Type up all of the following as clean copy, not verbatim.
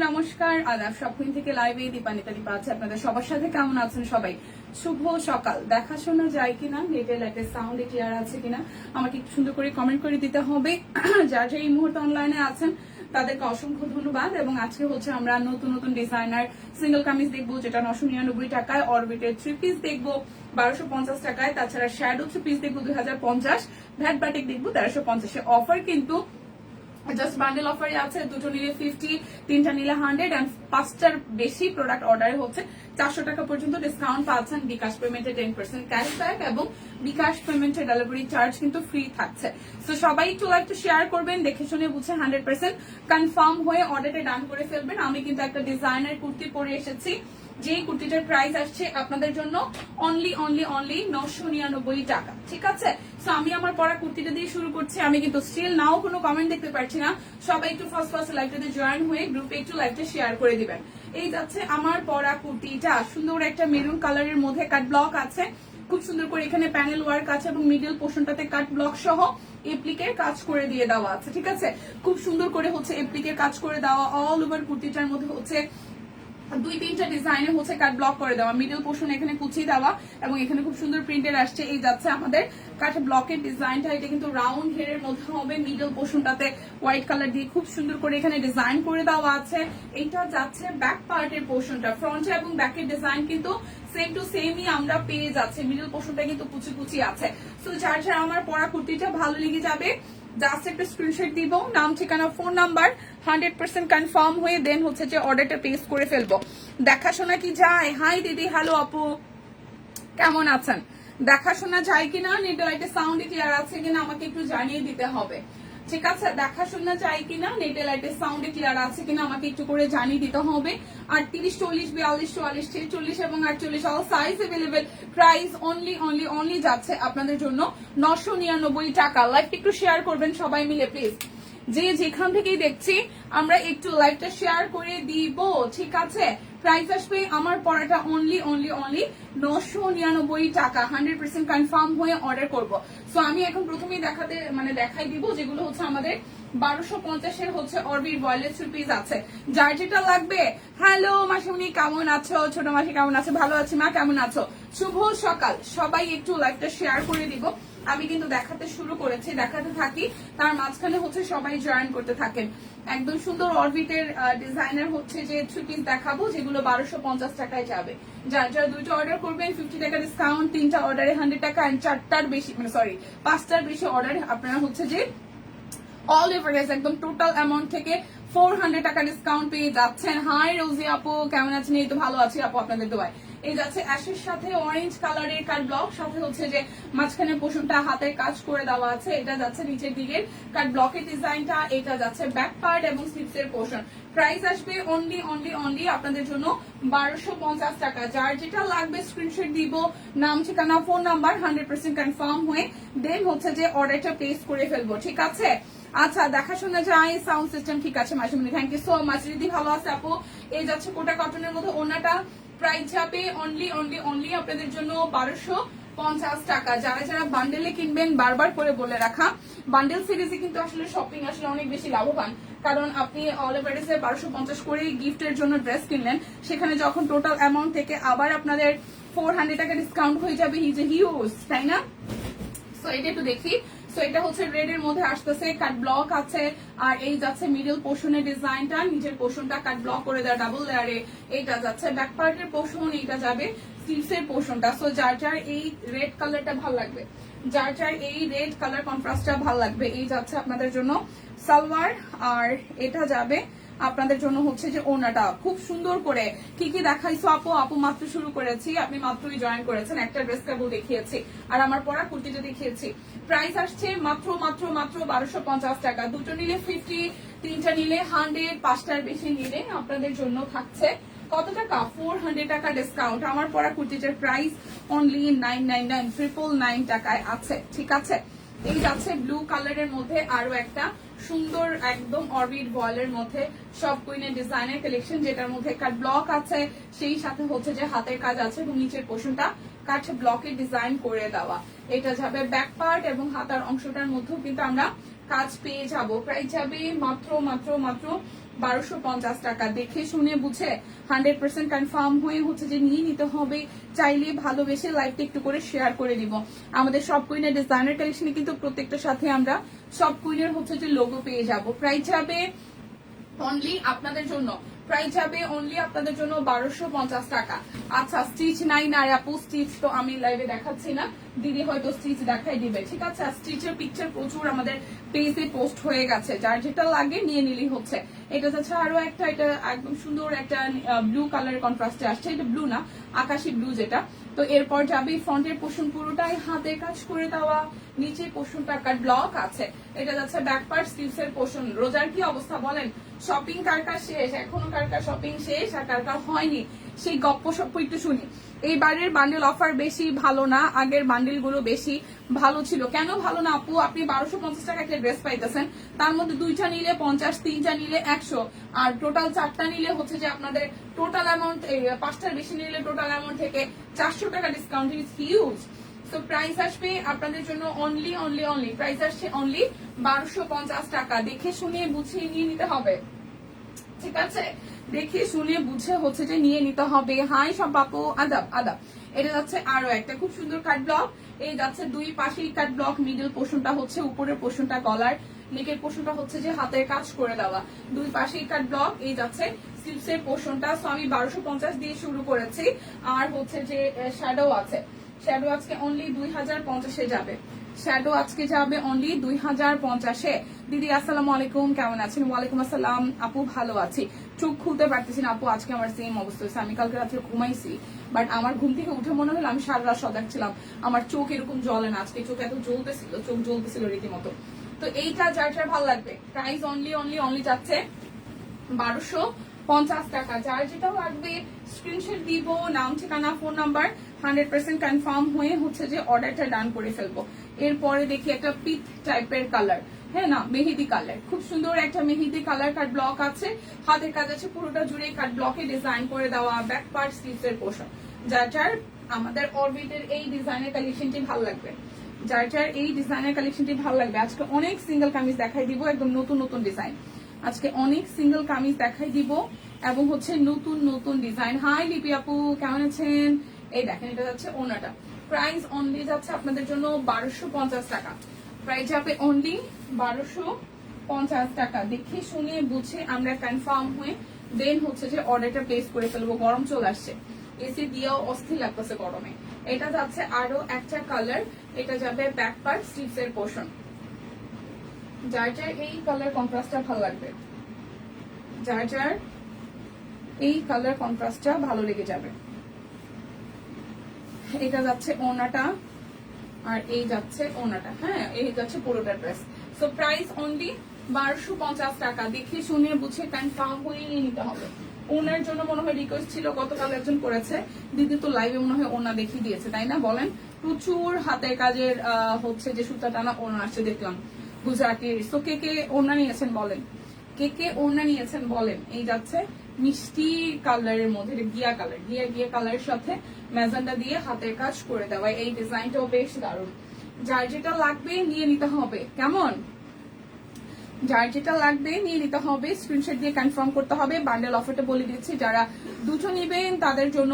নমস্কার, আদাব। সবকিন থেকে লাইভে দীপানিতা দীপা আছে আপনাদের সবার সাথে। কেমন আছেন সবাই? শুভ সকাল। দেখাশোনা যায় কিনা, নেটের একটা সাউন্ড ক্লিয়ার আছে কিনা আমাকে একটু সুন্দর করে কমেন্ট করে দিতে হবে। যার যে এই মুহূর্তে অনলাইনে আছেন তাদেরকে অসংখ্য ধন্যবাদ। এবং আজকে হচ্ছে আমরা নতুন নতুন ডিজাইনার সিঙ্গেল কামিজ দেখবো, যেটা 999 টাকায়। অরবিটের 3 পিস দেখবো 1250 টাকায়। তাছাড়া শ্যাডো 3 পিস দেখবো 2050। ভ্যাট বাটিক দেখবো 1350। অফার কিন্তু জাস্ট বান্ডেল অফারে আছে। দুটো নিলে 50, তিনটা নিলে 100 এন্ড 5টার বেশি প্রোডাক্ট অর্ডারে হচ্ছে 400 টাকা পর্যন্ত ডিসকাউন্ট পাচ্ছেন। বিকাশ পেমেন্টে 10% ক্যাশব্যাক এবং বিকাশ পেমেন্টে ডেলিভারি চার্জ কিন্তু ফ্রি থাকছে। তো সবাই একটু লাইভ শেয়ার করবেন, দেখে শুনে বুঝে 100% কনফার্ম হয়ে অর্ডারটা ডান করে ফেলবেন। আমি কিন্তু একটা ডিজাইনার কুর্তি পরে এসেছি, যে কুর্তিটার প্রাইস আসছে আপনাদের জন্য অনলি 999 টাকা। ঠিক আছে, সো আমি আমার পরা কুর্তিটা দিয়ে শুরু করছি। আমি কিন্তু স্টিল নাও কোনো কমেন্ট দেখতে পাচ্ছি না। সবাই একটু ফার্স্ট লাইভটাতে জয়েন হয়ে গ্রুপে একটু লাইভটা শেয়ার করে দিবেন। এই যাচ্ছে আমার পরা কুর্তিটা, সুন্দর একটা মেরুন কালারের মধ্যে কাট ব্লক আছে। খুব সুন্দর করে এখানে প্যানেল ওয়ার্ক আছে এবং মিডল পোর্শনটাতে কাট ব্লক সহ এপ্লিকের কাজ করে দিয়ে দেওয়া আছে। ঠিক আছে, খুব সুন্দর করে হচ্ছে এপ্লিকের কাজ করে দেওয়া। অল ওভার কুর্তিটার মধ্যে হচ্ছে 2-3টা ডিজাইনে হচ্ছে কাট ব্লক করে দেওয়া। মিডল পোর্শন এখানে কুচিয়ে দেওয়া এবং এখানে খুব সুন্দর প্রিন্টের আসছে। এই যাচ্ছে আমাদের কাট ব্লকের ডিজাইনটা। এটা কিন্তু রাউন্ড হেয়ারের মধ্যে হবে। মিডল পোর্শনটাতে হোয়াইট কালার দিয়ে খুব সুন্দর করে এখানে ডিজাইন করে দেওয়া আছে। এইটা যাচ্ছে ব্যাক পার্টের পোর্শনটা। ফ্রন্টে এবং ব্যাকের ডিজাইন কিন্তু সেম টু সেমই আমরা পেয়ে যাচ্ছে। মিডল পোর্শনটা কিন্তু কুচি কুচি আছে। সো যার যার আমার পরা কুর্তিটা ভালো লেগে যাবে, জাস্ট একটা স্ক্রিনশট দিব, নাম ঠিকানা ফোন নাম্বার 100% কনফার্ম হয়ে দেন হচ্ছে যে অর্ডারটা প্লেস করে ফেলবো। দেখাশোনা কি যায়? হাই দিদি, হ্যালো আপু, কেমন আছেন? দেখাশোনা যায় কিনা, নেটের লাইটে সাউন্ড ক্লিয়ার আছে কিনা আমাকে একটু জানিয়ে দিতে হবে। ঠিক আছে, দেখাশোনা যায় কিনা, নেটের লাইটে সাউন্ড ক্লিয়ার আছে কিনা আমাকে একটু করে জানিয়ে দিতে হবে। 38, 40, 42, 44, 46 এবং 48 all size available. Price only যাচ্ছে আপনাদের জন্য 999 টাকা। লাইভটা একটু শেয়ার করবেন সবাই মিলে প্লিজ। যে যেখান থেকেই দেখছি আমরা একটু লাইভটা শেয়ার করে দিব। ঠিক আছে, প্রাইস আসবে আমার পড়াটা অনলি 999 টাকা। 100% কনফার্ম হয়ে অর্ডার করব। সো আমি এখন প্রথমেই দেখাই দিব যেগুলো হচ্ছে আমাদের 1250 হচ্ছে অরবিট ভয়েলেট থ্রি পিস আছে। যার যেটা লাগবে। হ্যালো মাসিমণি, কেমন আছো? ছোট মাসি কেমন আছে? ভালো আছি মা, কেমন আছো? শুভ সকাল। সবাই একটু লাইভটা শেয়ার করে দিব। আমি কিন্তু দেখাতে শুরু করেছি, দেখাতে থাকি, তার মাঝখানে হচ্ছে সবাই জয়েন করতে থাকেন। একদম সুন্দর অরবিটের ডিজাইনার হচ্ছে যে থ্রি পিস দেখাবো, যেগুলো 1250 টাকায় যাবে। যার যারা দুইটা অর্ডার করবেন 50 টাকা ডিসকাউন্ট, 3টা অর্ডারে 100 টাকা, 5টার বেশি অর্ডার আপনারা হচ্ছে যে অল এভারেজ একদম টোটাল অ্যামাউন্ট থেকে 400 টাকা ডিসকাউন্ট পেয়ে যাচ্ছেন। হাই রোজি আপু, কেমন আছেন? এই তো ভালো আছি আপু, আপনাদের দোয়ায়। এই যাচ্ছে অ্যাশের সাথে অরেঞ্জ কালারের কাট ব্লক, সাথে হচ্ছে যে মাঝখানে পোর্শনটা হাতের কাজ করে দেওয়া আছে। এটা যাচ্ছে নিচের দিকের কাট ব্লকের ডিজাইনটা। এটা যাচ্ছে ব্যাক পার্ট এবং স্লিভসের পোর্শন। প্রাইস আসবে অনলি আপনাদের জন্য 1250 টাকা। যার যেটা লাগবে স্ক্রিনশট দিব, নাম ঠিকানা ফোন নাম্বার 100% কনফার্ম হয়ে দেন হচ্ছে যে অর্ডারটা প্লেস করে ফেলবো। ঠিক আছে, আচ্ছা দেখাশোনা যায়, সাউন্ড সিস্টেম ঠিক আছে মাসিমণি, থ্যাংক ইউ সো মাচ। দিদি ভালো আছে আপু। এই যাচ্ছে কোটা কটনের মধ্যে ওনাটা, প্রাইস যাবে অনলি আপনাদের জন্য 1250 টাকা। যারা যারা বান্ডেলে কিনবেন, বারবার করে বলে রাখা, বান্ডেল সিরিজে কিন্তু আসলে শপিং আসলে অনেক বেশি লাভবান। কারণ আপনি অল এভারেজে 1250 করে গিফটের জন্য ড্রেস কিনলেন, সেখানে যখন টোটাল অ্যামাউন্ট থেকে আবার আপনাদের 400 টাকা ডিসকাউন্ট হয়ে যাবে, হিউজ, তাই না? সো এটা একটু দেখি। সো এটা হচ্ছে রেড এর মধ্যে আসতেছে, কাট ব্লক আছে। আর এই যাচ্ছে মিডল পোর্শনের ডিজাইনটা, নিচের পোর্শনটা কাট ব্লক করে দেওয়া ডাবল লেয়ারে। এইটা যাচ্ছে ব্যাক পার্টের পোর্শন, এইটা যাবে স্লিভসের পোর্শনটা। সো যার যার এই রেড কালারটা ভাল লাগবে, যার যার এই রেড কালার কন্ট্রাস্টটা ভাল লাগবে, এই যাচ্ছে আপনাদের জন্য সালোয়ার। আর এটা যাবে আপনাদের জন্য হচ্ছে যে ওনাটা খুব সুন্দর করে। কি কি দেখাইছো আপু মাত্র শুরু করেছি, আপনি মাত্রই জয়েন করেছেন। একটা ড্রেস কেবল দেখিয়েছি আর আমার পরা কুর্তিটা দেখিয়েছি। প্রাইস আসছে মাত্র 1250 টাকা। দুটো নিলে 50, 3টা নিলে 100, 5টার বেশি নিলে আপনাদের জন্য থাকছে কত টাকা? 400 টাকা ডিসকাউন্ট। আমার পরা কুর্তিটার প্রাইস অনলি 999 টাকায় আছে। ঠিক আছে, এই যাচ্ছে ব্লু কালারের মধ্যে আরো একটা সুন্দর একদম অরবিট ভয়েলের মধ্যে সব কুইনের ডিজাইনের কালেকশন, যেটার মধ্যে কাট ব্লক আছে, সেই সাথে হচ্ছে যে হাতের কাজ আছে এবং নিচের পোর্শনটা কাট ব্লকের ডিজাইন করে দেওয়া। এটা যাবে ব্যাক পার্ট এবং হাতার অংশটার মধ্যেও কিন্তু আমরা কাজ পেয়ে যাব। প্রাইস যাবে মাত্র মাত্র মাত্র 1250 টাকা। দেখে শুনে বুঝে 100% কনফার্ম হয়ে হচ্ছে যে নিয়ে নিতে হবে। চাইলে ভালোবেসে লাইভটা একটু করে শেয়ার করে দিব। আমাদের সব কুইনের ডিজাইনার কালেকশনে কিন্তু প্রত্যেকটার সাথে আমরা সব কুইনের হচ্ছে যে লোগো পেয়ে যাব। প্রাইস যাবে অনলি আপনাদের জন্য, প্রাইস যাবে অনলি আপনাদের জন্য 1250 টাকা। আচ্ছা স্টিচ নাই না আপু, স্টিচ তো আমি লাইভে দেখাচ্ছি না, দিদি হয়তো স্টিচ দেখাই দিবে, ঠিক আছে। স্টিচের পিকচার প্রচুর আমাদের পেজে পোস্ট হয়ে গেছে, যার যেটা লাগে নিয়ে নিলেই হচ্ছে। এটা হচ্ছে আরো একটা, এটা একদম সুন্দর একটা ব্লু কালার কন্ট্রাস্টে আসছে, এটা ব্লু না আকাশি ব্লু যেটা। তো এরপর যাবে ফ্রন্টের পোর্শন পুরোটাই হাতের কাজ করে দেওয়া, নিচে পোর্শনটা কাট ব্লক আছে। এটা যাচ্ছে ব্যাক পার্ট স্লিভসের পোর্শন। রোজার কি অবস্থা বলেন, শপিং কার কার শেষ, এখনো কার কার শপিং শেষ আর কার কার হয়নি, সেই গপ্প সপ্প একটু শুনি। এইবারের বান্ডেল অফার বেশি ভালো না, আগের বান্ডেল গুলো বেশি ভালো ছিল। কেন ভালো না আপু, আপনি 1250 টাকা একটা ড্রেস পাইতেছেন, তার মধ্যে 2টা নিলে 50, 3টা নিলে 100, আর টোটাল 4টা নিলে হচ্ছে যে আপনাদের টোটাল অ্যামাউন্ট, 5টার বেশি নিলে টোটাল অ্যামাউন্ট থেকে 400 টাকা discount, is huge. So price আসবে আপনাদের জন্য অনলি অনলি অনলি, প্রাইস আসছে অনলি 1250 টাকা। দেখে শুনে বুঝে নিয়ে নিতে হবে, ঠিক আছে, দেখে শুনে বুঝে হচ্ছে যে নিয়ে নিতে হবে। হাই সব বাপু, আদাব আদাব। এটা যাচ্ছে আরো একটা খুব সুন্দর কাট ব্লক, এই যাচ্ছে দুই পাশেই কাট ব্লক, মিডল পোর্শনটা হচ্ছে উপরের পোর্শনটা গলার, নেকের পোর্শনটা হচ্ছে যে হাতের কাজ করে দেওয়া, দুই পাশেই কাট ব্লক। এই যাচ্ছে স্লিভসের পোর্শনটা। সো আমি 1250 দিয়ে শুরু করেছি, আর হচ্ছে যে শ্যাডো আছে, শ্যাডো আজকে অনলি 2050-এ যাবে, শ্যাডো আজকে যাবে অনলি 2050-এ। দিদি আসসালামু আলাইকুম, কেমন আছেন? ওয়ালাইকুম আসসালাম আপু, ভালো আছি। চোখ খুলতে পারতেছি না আপু, আজকে আমার সেম অবস্থা হয়েছে। আমি কালকে রাত্রে ঘুমাইছি, বাট আমার ঘুম থেকে উঠে মনে হলো আমি সারা রাত সজাগ ছিলাম। আমার চোখ এরকম জ্বলে না, আজকে চোখ এত জ্বলতেছিল, চোখ জ্বলতেছিল রীতিমতো। তো এইটা যার যার ভালো লাগবে, প্রাইস অনলি অনলি অনলি যাচ্ছে 1250 টাকা। যার যেটা লাগবে স্ক্রিনশট দিব, নাম ঠিকানা ফোন নাম্বার, 100% কনফার্ম হয়ে হচ্ছে যে অর্ডারটা ডান করে ফেলবো। এরপরে দেখি একটা পিট টাইপের কালার, হ্যাঁ না মেহেদি কালার, খুব সুন্দর একটা মেহেদি কালার কাট ব্লক আছে, হাতের কাজ আছে পুরোটা জুড়ে কাট ব্লকে ডিজাইন করে দেওয়া, ব্যাক পার্ট স্লিভসের পোর্শন। যার যার আমাদের অরবিটের এই ডিজাইনের কালেকশনটি ভালো লাগবে, যার যার এই ডিজাইনের কালেকশনটি ভালো লাগবে। আজকে অনেক সিঙ্গেল কামিজ দেখাই দিব, একদম নতুন নতুন ডিজাইন। আজকে অনেক সিঙ্গেল কামিজ দেখাই দিব এবং হচ্ছে নতুন নতুন ডিজাইন। হাই লিপি আপু, কেমন আছেন? এই দেখেন, এটা যাচ্ছে ওনাটা, প্রাইস অনলি যাচ্ছে আপনাদের জন্য 1250 টাকা। প্রাইস যাবে অনলি 1250 টাকা। দেখে শুনে বুঝে আমরা কনফার্ম হয়ে দেন হচ্ছে যে অর্ডারটা প্লেস করে ফেলবো। গরম চলে আসছে, এসি দিয়েও অস্থির লাগতেছে গরমে। এটা যাচ্ছে আরো একটা কালার, এটা যাবে ব্যাক পার্ট স্লিভসের পোর্শন। যার যার এই কালার কন্ট্রাস্টটা ভালো লাগবে, যার যার এই কালার কন্ট্রাস্টটা ভালো লেগে যাবে। এটা যাচ্ছে ওনাটা, আর এই যাচ্ছে ওনাটা, হ্যাঁ এই যাচ্ছে পুরোটা ড্রেস। সো প্রাইস অনলি 1250 টাকা। দেখে শুনে বুঝে কনফার্ম হয়ে নিয়ে নিতে হবে। ওনার জন্য মনে হয় রিকোয়েস্ট ছিল, গতকাল একজন করেছে, দিদি তো লাইভে মনে হয় ওনা দেখিয়ে দিয়েছে, তাই না বলেন? প্রচুর হাতের কাজের হচ্ছে যে সুতা টানা ওনা আসছে দেখলাম গুজরাটি। সো কে কে ওনা নিয়েছেন বলেন, কে কে ওনা নিয়েছেন বলেন। এই যাচ্ছে মিষ্টি কালারের মধ্যে, গিয়া কালার, গিয়া গিয়া কালারের সাথে ম্যাজেন্ডা দিয়ে হাতের কাজ করে দেওয়া, এই ডিজাইনটাও বেশ দারুণ। যার যেটা লাগবে নিয়ে নিতে হবে, কেমন? যার যেটা লাগবে নিয়ে নিতে হবে, স্ক্রিনশট দিয়ে কনফার্ম করতে হবে। বান্ডেল অফারটা বলে দিচ্ছি, যারা দুটো নেবেন তাদের জন্য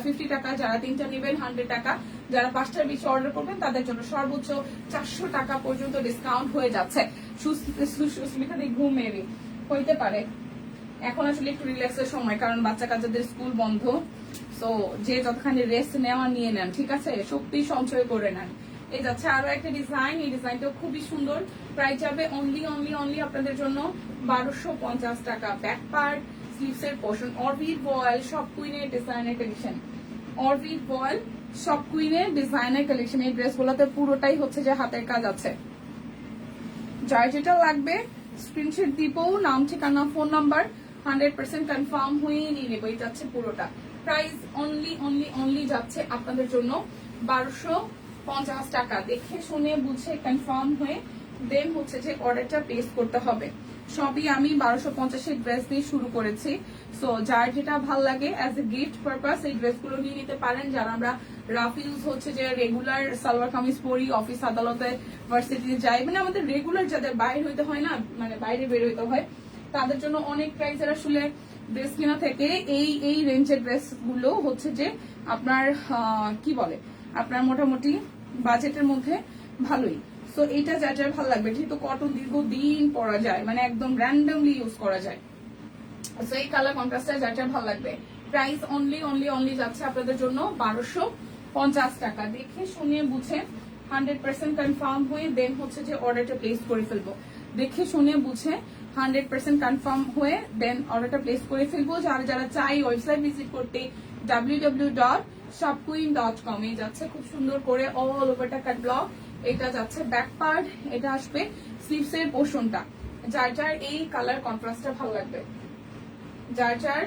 50 টাকা, যারা 3টা নেবেন 100 টাকা, যারা 5টার বেশি অর্ডার করবেন তাদের জন্য সর্বোচ্চ 400 টাকা পর্যন্ত ডিসকাউন্ট হয়ে যাচ্ছে। সুস্মিতা দিয়ে ঘুম মেবি হইতে পারে, এখন আসলে একটু রিল্যাক্সের সময়, কারণ বাচ্চা কাচ্চাদের স্কুল বন্ধ। সো যে যতখানি রেস্ট নেওয়া নিয়ে নেন, ঠিক আছে, শক্তি সঞ্চয় করে নেন। এই যাচ্ছে আরো একটা ডিজাইন, এই ডিজাইনটাও খুবই সুন্দর। প্রাইস যাবে অনলি অনলি অনলি আপনাদের জন্য 1250 টাকা। ব্যাক পার্ট স্লিভসের পোর্শন, অরবিট বয়েল সব কুইনের ডিজাইনের কালেকশন, অরবিট বয়েল সব কুইনের ডিজাইনের কালেকশন। এই ড্রেসগুলোতে পুরোটাই হচ্ছে যে হাতের কাজ আছে। যার যেটা লাগবে স্ক্রিনশট দিব, নাম ঠিকানা ফোন নাম্বার, 100% কনফার্ম হয়ে নিয়ে নেবো। এই যাচ্ছে পুরোটা, প্রাইস অনলি অনলি অনলি যাচ্ছে আপনাদের জন্য 1250 টাকা। দেখে শুনে বুঝে কনফার্ম হয়ে দেন হচ্ছে যে অর্ডারটা প্লেস করতে হবে। সবই আমি 1250 ড্রেস দিয়ে শুরু করেছি। সো যার যেটা ভাল লাগে অ্যাজ এ গিফট পারপাস এই ড্রেসগুলো নিয়ে নিতে পারেন। যারা আমরা রাফ ইউজ হচ্ছে যে রেগুলার সালোয়ার কামিজ পরি, অফিস আদালতে ভার্সিটিতে যাই, মানে আমাদের রেগুলার যাদের বাইরে হইতে হয় না, মানে বাইরে বের হইতে হয়, তাদের জন্য অনেক প্রাইসের আসলে ড্রেস কেনা থেকে এই রেঞ্জের ড্রেস গুলো হচ্ছে যে আপনার কি বলে আপনার মোটামুটি বাজেটের মধ্যে ভালোই। সো এইটা যা যা ভালো লাগবে, যেহেতু কটন দীর্ঘদিন পরা যায়, মানে একদম র্যান্ডমলি ইউজ করা যায়। সো এই কালার কন্ট্রাস্টটা যা যা ভালো লাগবে। প্রাইস অনলি যাচ্ছে আপনাদের জন্য 1250 টাকা। দেখে শুনে বুঝে 100% কনফার্ম হয়ে দেন হচ্ছে যে অর্ডারটা প্লেস করে ফেলবো। দেখে শুনে বুঝে 100% কনফার্ম হয়ে দেন অর্ডারটা প্লেস করে ফেলবো। যারা যারা চাই ওয়েবসাইট ভিজিট করতে www.shopqueen.com এ যাচ্ছে খুব সুন্দর করে অল ওভারটা কাট ব্লক। এটা যাচ্ছে ব্যাক পার্ট, এটা আসবে স্লিভস এর পোর্শনটা। যার যার এই কালার কন্ট্রাস্টটা ভালো লাগবে, যার যার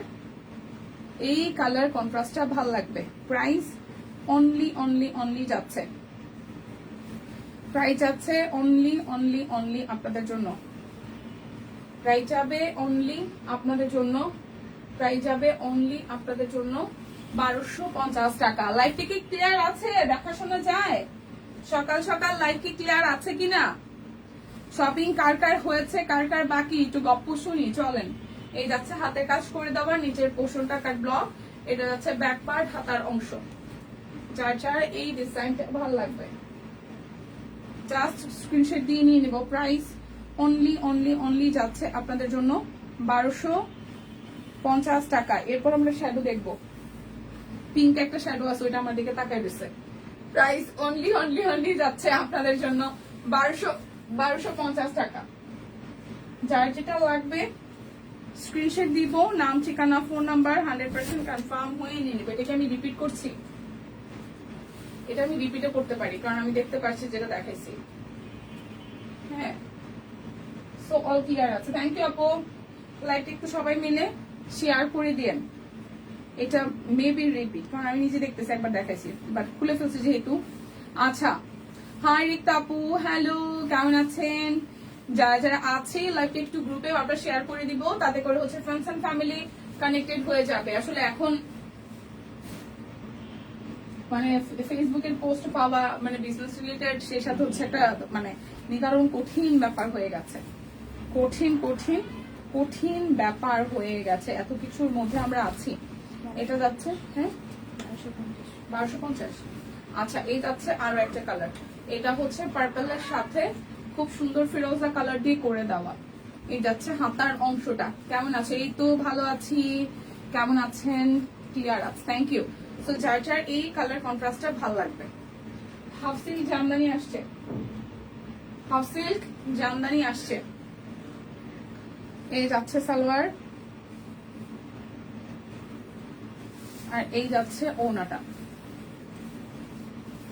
এই কালার কন্ট্রাস্টটা ভালো লাগবে। প্রাইস অনলি যাচ্ছে, প্রাইস যাচ্ছে অনলি আপনাদের জন্য। প্রাইস যাবে অনলি আপনাদের জন্য, প্রাইস যাবে অনলি আপনাদের জন্য 1250 টাকা। লাইভটা কি ক্লিয়ার আছে? দেখা শোনা যায়? সকাল সকাল লাইভ কি ক্লিয়ার আছে কিনা? শপিং কার কার হয়েছে, কার কার বাকি, একটু গপ্প শুনি চলেন। এই যাচ্ছে হাতের কাজ করে দেওয়ার নিচের পোর্শনটা কাট ব্লক, এটা যাচ্ছে ব্যাক পার্ট হাতার অংশ। যার যার এই ডিজাইনটা ভালো লাগবে জাস্ট স্ক্রিনশট দিয়ে নিয়ে নেব। প্রাইস অনলি যাচ্ছে আপনাদের জন্য 1250 টাকা। এরপর আমরা শ্যাডো দেখবো, পিঙ্ক একটা শ্যাডো আছে, ওইটা আমার দিকে তাকায় দিচ্ছে। প্রাইস অনলি যাচ্ছে আপনাদের জন্য 1250 টাকা। যার যেটা লাগবে স্ক্রিনশট দিব, নাম ঠিকানা ফোন নাম্বার 100% কনফার্ম হয়ে নিয়ে নেবে। এটাকে আমি রিপিট করছি, এটা আমি রিপিটও করতে পারি কারণ আমি দেখতে পাচ্ছি যেটা দেখাইছি। হ্যাঁ, সো অল ক্লিয়ার আছে। থ্যাংক ইউ আপু। লাইভটা একটু সবাই মিলে শেয়ার করে দিয়েন। এটা মেবি রিপিট কারণ আমি নিজে দেখতেছি, একবার দেখাইছি বাট খুলে ফেলছি যেহেতু। আচ্ছা, হাই রিক্তা আপু, হ্যালো, কেমন আছেন? যারা যারা আছে লাইভটা একটু গ্রুপে আবার শেয়ার করে দিব, তাতে করে হচ্ছে ফ্রেন্ডস এন্ড ফ্যামিলি কানেক্টেড হয়ে যাবে। আসলে এখন মানে ফেসবুকের পোস্ট পাওয়া মানে বিজনেস রিলেটেড, সেই সাথে হচ্ছে একটা মানে নির্ধারণ কঠিন ব্যাপার হয়ে গেছে, কঠিন ব্যাপার হয়ে গেছে। এত কিছুর মধ্যে আমরা আছি। এটা যাচ্ছে হ্যাঁ 1250। আচ্ছা, এই যাচ্ছে আরো একটা কালার, এটা হচ্ছে পার্পলের সাথে খুব সুন্দর ফিরোজা কালার দিয়ে করে দেওয়া। এই যাচ্ছে হাতার অংশটা। কেমন আছে? এই তো ভালো আছি, কেমন আছেন? ক্লিয়ার আছে, থ্যাংক ইউ। সো যার যার এই কালার কন্ট্রাস্টটা ভালো লাগবে। হাফ সিল্ক জামদানি আসছে, হাফ সিল্ক জামদানি আসছে। এই যাচ্ছে সালোয়ার, আর এই যাচ্ছে ওনাটা।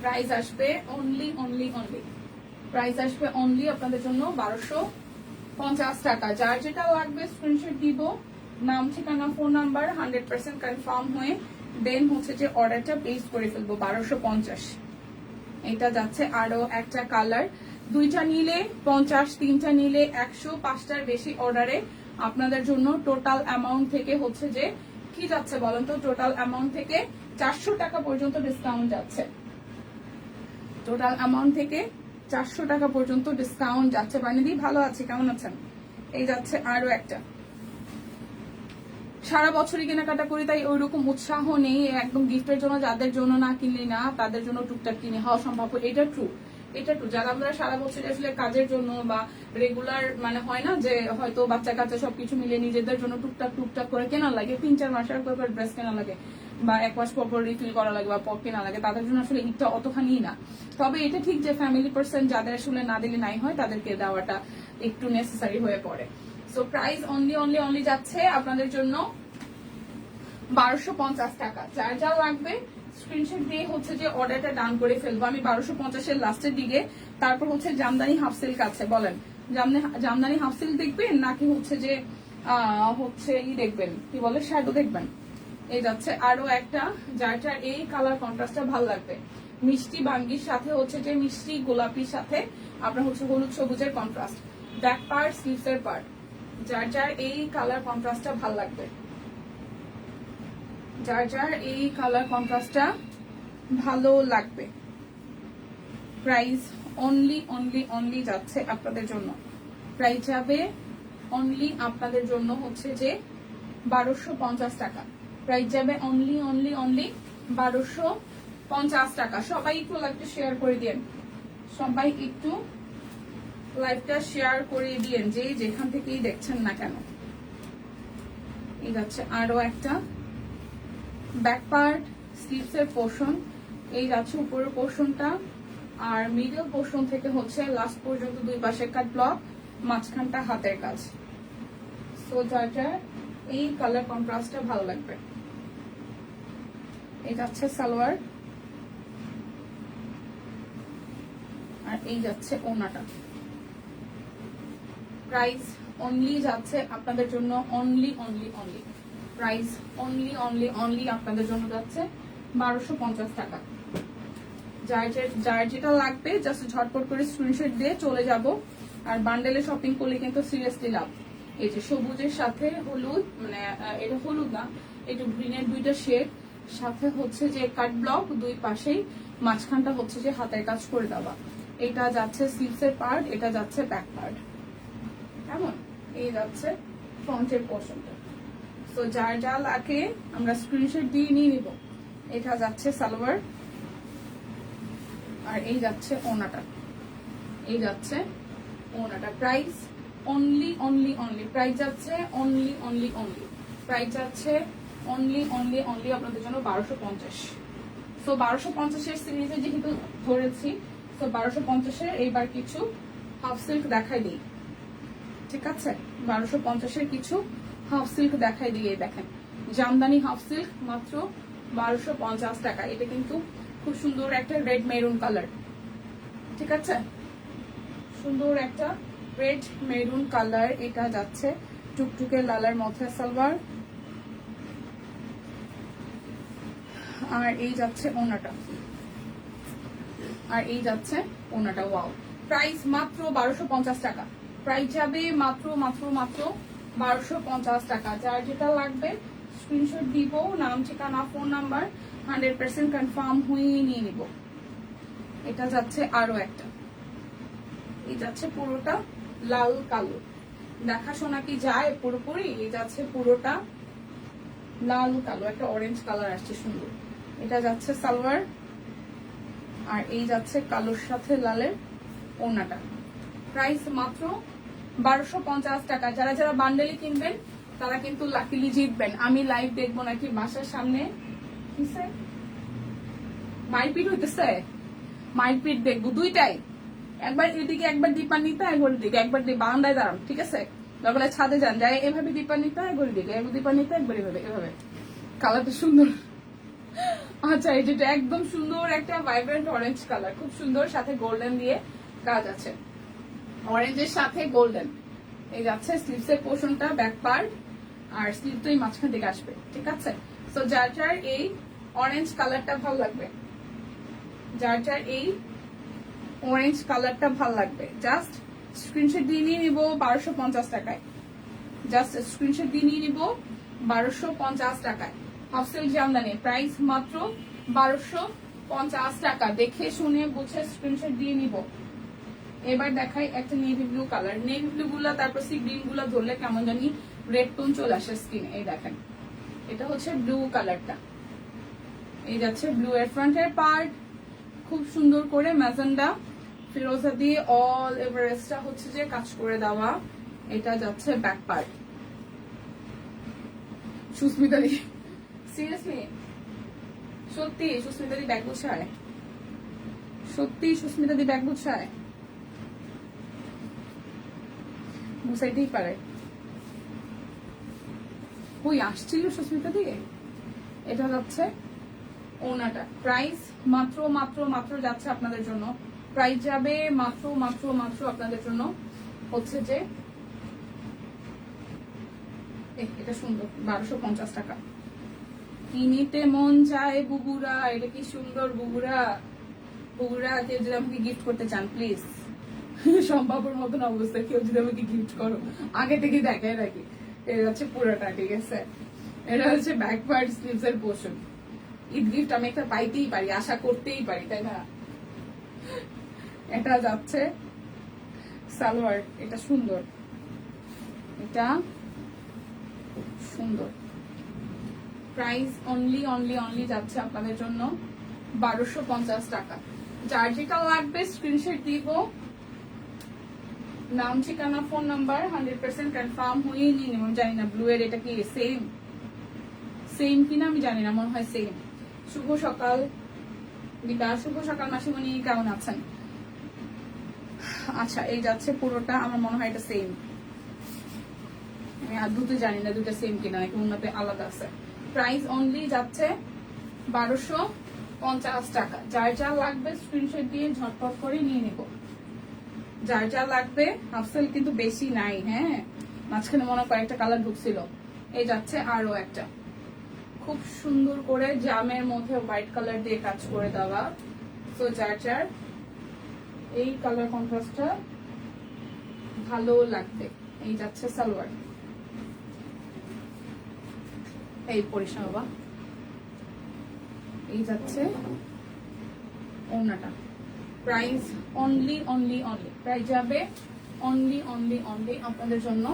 প্রাইস আসবে অনলি প্রাইস আসবে অনলি আপনাদের জন্য 1250 টাকা। যার যেটা লাগবে স্ক্রিনশট দিব, নাম ঠিকানা ফোন নাম্বার 100% কনফার্ম হয়ে দেন হচ্ছে যে অর্ডারটা প্লেস করে ফেলবো 1250। এটা যাচ্ছে আরো একটা কালার, দুইটা নিলে 50, তিনটা নিলে 100, 5টার বেশি অর্ডারে আপনাদের জন্য টোটাল অ্যামাউন্ট থেকে হচ্ছে যে কি যাচ্ছে বলেন তো? টোটাল অ্যামাউন্ট থেকে 400 টাকা পর্যন্ত ডিসকাউন্ট যাচ্ছে। টোটাল অ্যামাউন্ট থেকে 400 টাকা পর্যন্ত ডিসকাউন্ট যাচ্ছে। বানিদি ভালো আছে, কেমন আছেন? এই যাচ্ছে আরো একটা। সারা বছরই কেনাকাটা করি তাই ওইরকম উৎসাহ নেই একদম গিফটের জন্য। যাদের জন্য না কিনলি না তাদের জন্য টুকটাক কিনে হওয়া সম্ভব। এটা ট্রু। যারা আমরা সারা বছর আসলে কাজের জন্য বা রেগুলার মানে হয় না যে হয়তো বাচ্চা কাচ্চা সবকিছু মিলে নিজেদের জন্য টুকটাক করে কেনা লাগে, 3-4 মাসের পর ড্রেস কেনা লাগে বা 1 মাস পর রিফিল করা লাগে বা পর কেনা লাগে, তাদের জন্য আসলে ঈদটা অতখানি না। তবে এটা ঠিক যে ফ্যামিলি পার্সন যাদের আসলে না দিলে নাই হয় তাদেরকে দেওয়াটা একটু নেসেসারি হয়ে পড়ে। সো প্রাইস অনলি যাচ্ছে আপনাদের জন্য 1250 টাকা। যার যা লাগবে স্ক্রিনশট দিয়ে হচ্ছে যে অর্ডারটা ডান করে ফেলবো আমি 1250-এর লাস্টের দিকে। তারপর হচ্ছে জামদানি হাফ সিল্ক আছে, বলেন জামদানি হাফ সিল্ক দেখবেন নাকি হচ্ছে যে হচ্ছে দেখবেন কি বলে শ্যাডো দেখবেন? এই যাচ্ছে আরো একটা, যার যার এই কালার কন্ট্রাস্টটা ভালো লাগবে। মিষ্টি বাঙ্গির সাথে হচ্ছে যে মিষ্টি গোলাপির সাথে আপনার হচ্ছে হলুদ সবুজের কন্ট্রাস্ট, ব্যাক পার্ট স্লিভসের পার্ট, যার যার এই কালার কন্ট্রাস্টটা ভাল লাগবে, যার যার এই কালার কন্ট্রাস্টটা ভালো লাগবে। প্রাইস অনলি অনলি অনলি যাচ্ছে আপনাদের জন্য, প্রাইস যাবে অনলি আপনাদের জন্য হচ্ছে যে 1250 টাকা, প্রাইস যাবে অনলি অনলি অনলি 1250 টাকা। সবাই একটু লাইভটা শেয়ার করে দিন, সবাই একটু লাইভটা শেয়ার করে দিন, যে যেখান থেকেই দেখছেন না কেন। এই যাচ্ছে আরো একটা ব্যাক পার্ট স্লিভসের পোর্শন, এই যাচ্ছে উপরের পোর্শনটা, আর মিডল পোর্শন থেকে হচ্ছে লাস্ট পর্যন্ত দুই পাশে কাট ব্লক, মাঝখানটা হাতের কাজ। সো যার যার এই কালার কন্ট্রাস্টটা ভালো লাগবে। এটা হচ্ছে সালোয়ার, আর এই যাচ্ছে ওনাটা। প্রাইস অনলি যাচ্ছে আপনাদের জন্য only only only, price only only only আপনাদের জন্য যাচ্ছে 1250 টাকা। যার যেটা লাগবে জাস্ট ঝটপট করে স্ক্রিনশট দিয়ে চলে যাব। আর বান্ডেলে শপিং করলে কিন্তু সিরিয়াসলি লাভ। এই যে সবুজের সাথে হলুদ, মানে এটা হলুদ না, এটা গ্রিনের দুইটা শেড, সাথে হচ্ছে যে কাট ব্লক দুই পাশেই, মাঝখানটা হচ্ছে যে হাতের কাজ করে দেওয়া। এটা যাচ্ছে স্লিভসের পার্ট, এটা যাচ্ছে ব্যাক পার্ট, কেমন? এই যাচ্ছে ফ্রন্টের পোর্শনটা। সো যার যা লাগে আমরা স্ক্রিনশট দিয়ে নিয়ে নিব। এটা যাচ্ছে সালোয়ার, আর এই যাচ্ছে ওনাটা, এই যাচ্ছে ওনাটা। Price only only only, price যাচ্ছে অনলি অনলি অনলি, প্রাইস যাচ্ছে অনলি অনলি অনলি আপনাদের জন্য 1250। সো 1250-এর সিরিজে যেহেতু ধরেছি, তো 1250-এর এইবার কিছু হাফ সিল্ক দেখাই দিই, ঠিক আছে? 1250-এর কিছু হাফ সিল্ক দেখাই দিয়ে দেখেন, জামদানি হাফ সিল্ক মাত্র 1250 টাকা। এটা কিন্তু খুব সুন্দর একটা রেড মেরুন কালার, ঠিক আছে? সুন্দর একটা রেড মেরুন কালার। এটা যাচ্ছে টুকটুকে লালের মধ্যে সালোয়ার, আর এই যাচ্ছে ওনাটা, আর এই যাচ্ছে ওনাটা। ওয়াও, প্রাইস মাত্র 1250 টাকা, প্রাইস যাবে মাত্র মাত্র মাত্র 1250 টাকা। যার যেটা লাগবে স্ক্রিনশট দিব, নাম ঠিকানা ফোন নাম্বার 100% কনফার্ম হয়ে নিয়ে নিব। এটা যাচ্ছে আরো একটা, এই যাচ্ছে পুরোটা লাল কালো, দেখাশোনা কি যায় পুরোপুরি? এই যাচ্ছে পুরোটা লাল কালো, একটা অরেঞ্জ কালার আসছে সুন্দর। এটা যাচ্ছে সালোয়ার, আর এই যাচ্ছে কালোর সাথে লালের ওনাটা। প্রাইস মাত্র 1250 টাকা। যারা যারা বান্ডেলি কিনবেন তারা কিন্তু লাকিলি জিতবেন। আমি লাইভ দেখবো নাকি বাসার সামনে? মাইপিট হইতেছে, মাইপিট দেখবো দুইটাই, একবার এদিকে একবার দীপান্বিতা, একবার দিকে একবার বারান্দায় দাঁড়ান, ঠিক আছে? দরকার ছাদে যান, যায় এভাবে দীপান্বিতা, একবার দিকে একবার দীপান্বিতা, একবার এভাবে এভাবে। কালারটা সুন্দর। আচ্ছা, এটা একদম সুন্দর একটা ভাইব্রেন্ট অরেঞ্জ কালার, খুব সুন্দর, সাথে গোল্ডেন দিয়ে কাজ আছে, অরেঞ্জের সাথে গোল্ডেন। এই যাচ্ছে স্লিভসের পোর্শনটা, ব্যাক পার্ট, আর স্লিভ তো এই মাঝখান থেকে আসবে, ঠিক আছে? সো যার যার এই অরেঞ্জ কালারটা ভালো লাগবে, যার যার এই অরেঞ্জ কালারটা ভালো লাগবে, জাস্ট স্ক্রিনশট দিয়ে নিয়ে নিব 1250 টাকায়, জাস্ট স্ক্রিনশট দিয়ে নিয়ে নিব 1250 টাকায়। হাফসেল জামদানি প্রাইস মাত্র 1250 টাকা। দেখে শুনে বুঝে স্ক্রিনশট দিয়ে নিব। এবার দেখাই একটা navy blue colour, navy blue গুলা তারপর সি গ্রিন গুলা ধরলে কেমন জানি রেড টোন চলে আসে স্কিনে। এই দেখেন, এটা হচ্ছে ব্লু কালারটা, এই যাচ্ছে ব্লু এর ফ্রন্টের পার্ট, খুব সুন্দর করে ম্যাজেন্ডা ফিরোজা দিয়ে অল এভারেস্টটা হচ্ছে যে কাজ করে দেওয়া। এটা যাচ্ছে ব্যাক পার্ট। সুস্মিতা দি, সিরিয়াসলি সত্যি সুস্মিতা দি ব্যাগ গুছায়, সত্যি সুস্মিতা দি ব্যাগ গুছায়, গুছাইতেই পারে। ওই আসছিল সুস্মিতা দিয়ে। এটা যাচ্ছে ওনাটা। প্রাইস মাত্র মাত্র মাত্র যাচ্ছে আপনাদের জন্য, প্রাইস যাবে মাত্র মাত্র মাত্র আপনাদের জন্য হচ্ছে যে এটা সুন্দর 1250 টাকা। কিনিতে মন চায় বুবুরা, এটা কি সুন্দর বুবুরা, পুরা কেউ যদি আমাকে গিফট করতে চান প্লিজ, সম্ভবের মতন অবস্থা, কেউ যদি আমাকে গিফট করো আগে থেকে দেখায় রাখি। এটা হচ্ছে পুরোটা, ঠিক আছে? এটা হচ্ছে ব্যাক পার্ট স্লিভস এর পোর্শন। ঈদ গিফট আমি একটা পাইতেই পারি, আশা করতেই পারি, তাই না? এটা যাচ্ছে সালোয়ার, এটা সুন্দর, এটা সুন্দর। প্রাইস অনলি অনলি অনলি যাচ্ছে আপনাদের জন্য 1250 টাকা। যার যেটা লাগবে স্ক্রিনশট দিব, নাম ঠিকানা ফোন নাম্বার 100% কনফার্ম হয়ে নিন। আমি জানি না ব্লু এর এটা কি সেম সেম কিনা আমি জানি না, মনে হয় সেম। শুভ সকাল বিকাশ, শুভ সকাল মাসিমণি, কেমন আছেন? আচ্ছা, এই যাচ্ছে পুরোটা, আমার মনে হয় এটা সেম। আমি আর দুটো জানি না দুটো সেম কিনা, নাকি উন্নতে আলাদা আছে। প্রাইস অনলি যাচ্ছে 1250 টাকা। যার যা লাগবে স্ক্রিনশট দিয়ে ঝটপট করে নিয়ে নেব। যার যা লাগবে, হাফসেল কিন্তু বেশি নাই, হ্যাঁ, মাঝখানে মনে কয়েকটা কালার ঢুকছিল। এই যাচ্ছে আরো একটা, খুব সুন্দর করে জামের মধ্যে হোয়াইট কালার দিয়ে কাজ করে দেওয়া। তো যার যার এই কালার কন্ট্রাস্টটা ভালো লাগবে। এই যাচ্ছে সালোয়ার, এই পরিষ্কার বাবা। এই যাচ্ছে ওড়নাটা। Price only only only, price যাবে অনলি অনলি অনলি আপনাদের জন্য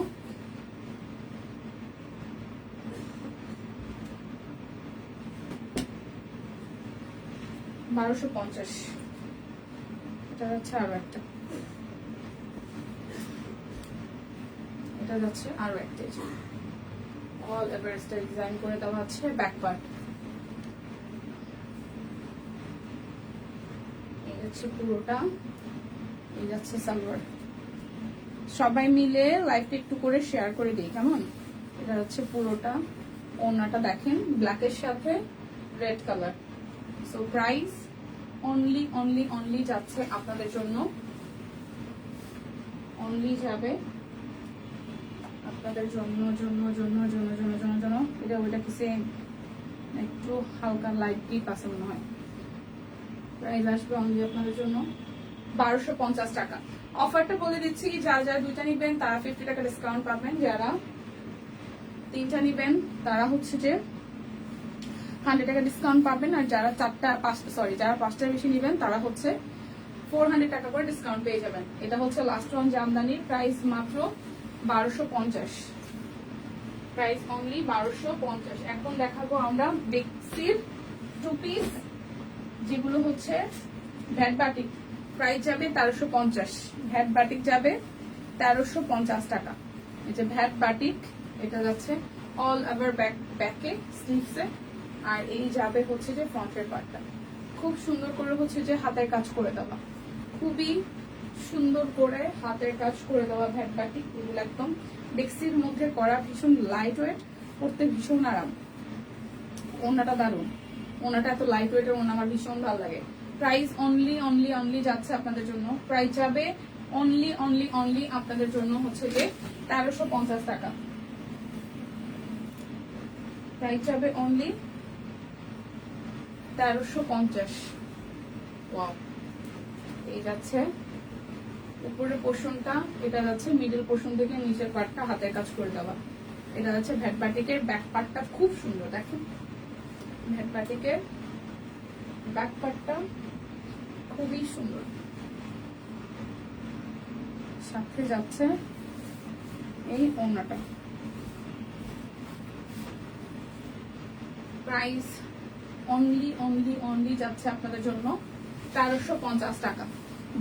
1250। এটা যাচ্ছে আরো একটা, এটা যাচ্ছে আরো একটা, অল এভারেস্ট ডিজাইন করে দেওয়া আছে ব্যাক পার্ট। এই যাচ্ছে পুরোটা, এই যাচ্ছে সালোয়ার। সবাই মিলে লাইভটা একটু করে শেয়ার করে দিই, কেমন? এটা হচ্ছে পুরোটা, ওড়নাটা দেখেন ব্ল্যাকের সাথে red colour. So price only only only যাচ্ছে আপনাদের জন্য, অনলি যাবে আপনাদের জন্য জন্য জন্য জন্য জন্য জন্য জন্য। এটা ওইটা কি সেম, একটু হালকা লাইট ডিপ আছে মনে হয়। প্রাইস আসবে অনলি আপনাদের জন্য 1250 টাকা। অফারটা বলে দিচ্ছি, যারা যারা দুইটা নিবেন তারা 50 টাকা ডিসকাউন্ট পাবেন, যারা তিনটা নিবেন তারা হচ্ছে যে 100 টাকা ডিসকাউন্ট পাবেন, আর যারা যারা পাঁচটার বেশি নিবেন তারা হচ্ছে 400 টাকা করে ডিসকাউন্ট পেয়ে যাবেন। এটা হচ্ছে লাস্ট ওয়ান জামদানির, প্রাইস মাত্র 1250, প্রাইস অনলি 1250। এখন দেখাবো আমরা বেক্সির টু পিস, যেগুলো হচ্ছে ভ্যাট বাটিক। প্রাইস যাবে 1350, ভ্যাট বাটিক যাবে 1350 টাকা। এই যে ভ্যাট বাটিক, এটা যাচ্ছে অল ওভার ব্যাকে স্লিভসে, আর এই যাবে হচ্ছে যে ফ্রন্টের পার্টটা। খুব সুন্দর করে হচ্ছে যে হাতের কাজ করে দেওয়া, খুবই সুন্দর করে হাতের কাজ করে দেওয়া ভ্যাট বাটিক। এগুলো একদম বেক্সির মধ্যে করা, ভীষণ লাইট ওয়েট, পড়তে ভীষণ আরাম। ওড়নাটা দারুণ, ওড়নাটা এত লাইট ওয়েটের ওড়না আমার ভীষণ ভালো লাগে। প্রাইস অনলি অনলি অনলি যাচ্ছে আপনাদের জন্য, প্রাইস যাবে অনলি অনলি অনলি আপনাদের জন্য হচ্ছে যে 1350 টাকা। প্রাইস যাবে অনলি 1350। ওয়াও, এই যাচ্ছে উপরের পোর্শনটা, এটা যাচ্ছে মিডল পোর্শন থেকে নিচের পার্টটা হাতের কাজ করে দেওয়া। এটা যাচ্ছে ভ্যাট বাটিকের ব্যাক পার্টটা, খুব সুন্দর দেখেন, ভ্যাট বাটিকের ব্যাক পার্টটা খুবই সুন্দর। সাথে যাচ্ছে এই ওড়নাটা। প্রাইস অনলি অনলি অনলি যাচ্ছে আপনাদের জন্য 1350 টাকা।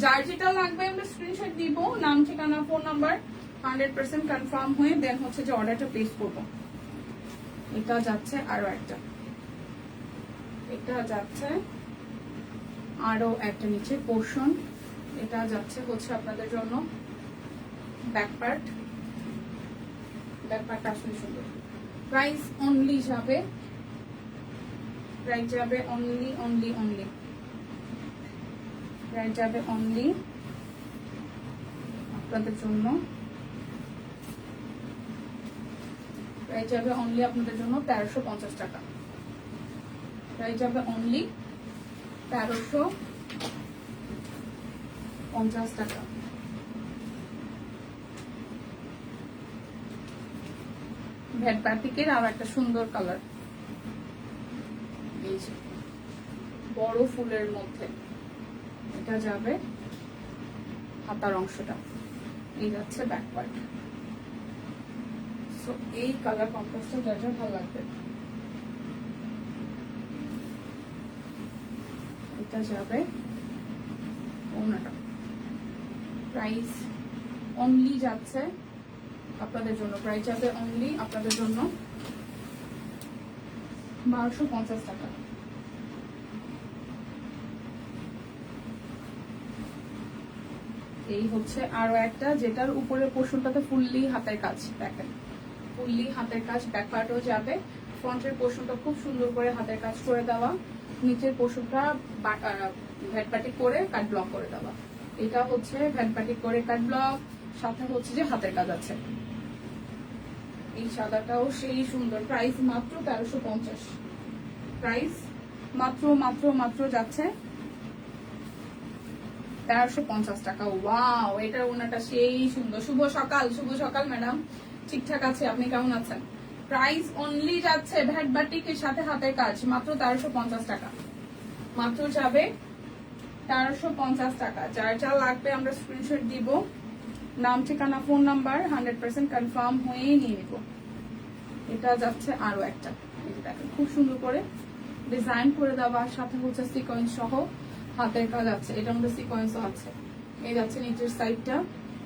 যার যেটা লাগবে আমরা স্ক্রিনশট দিব, নাম ঠিকানা ফোন নাম্বার 100% কনফার্ম হয়ে দেন হচ্ছে যে অর্ডারটা প্লেস করব। এটা যাচ্ছে আরো একটা, এটা যাচ্ছে আরো একটা নিচে পোর্শন, এটা যাচ্ছে হচ্ছে আপনাদের জন্য ব্যাক পার্ট। ব্যাক পার্টটা আসলে সুন্দর। প্রাইস অনলি যাবে, প্রাইস যাবে অনলি অনলি অনলি, প্রাইস যাবে অনলি আপনাদের জন্য, প্রাইস যাবে অনলি আপনাদের জন্য 1350 টাকা। প্রাইস যাবে অনলি 50 টাকা। ভেট বাটিকের আর একটা সুন্দর কালার, এই যে বড় ফুলের মধ্যে, এটা যাবে হাতার অংশটা, এই যাচ্ছে ব্যাক পার্ট। সো এই কালার কন্ট্রাস্টটা যা যা ভালো লাগবে, এটা যাবে ওনাটা। প্রাইস অনলি যাচ্ছে আপনাদের জন্য, প্রাইস যাবে অনলি আপনাদের জন্য 1250 টাকা। এই হচ্ছে আরো একটা, যেটার উপরের পোর্শনটাতে ফুললি হাতের কাজ, দেখেন ফুললি হাতের কাজ, ব্যাক পার্টও যাবে। ফ্রন্টের পোর্শনটা খুব সুন্দর করে হাতের কাজ করে দেওয়া, নিচের পোর্শনটা ভ্যাটপাটি করে কাট ব্লক করে দেওয়া। এটা হচ্ছে ভ্যাটপাটি করে কাট ব্লক, সাথে হচ্ছে যে হাতের কাজ আছে। এই সাদাটাও সেই সুন্দর, প্রাইস মাত্র 1350। প্রাইস মাত্র মাত্র মাত্র যাচ্ছে 1350 টাকা। ওয়াও, এটার ওনাটা সেই সুন্দর। শুভ সকাল, শুভ সকাল ম্যাডাম, ঠিকঠাক আছে, আপনি কেমন আছেন? প্রাইস অনলি যাচ্ছে ভ্যাট বাটিকের সাথে হাতের কাজ, মাত্র 1350 টাকা। মাত্র যাবে 1350 টাকা। যার যা লাগবে আমরা স্ক্রিনশট দিব, নাম ঠিকানা ফোন নাম্বার 100% কনফার্ম হয়ে নিয়ে নিব। এটা যাচ্ছে আরো একটা, দেখেন খুব সুন্দর করে ডিজাইন করে দেওয়া, সাথে হচ্ছে সিকোয়েন্স সহ হাতের কাজ আছে। এটার মধ্যে সিকোয়েন্সও আছে। এই যাচ্ছে নিচের সাইডটা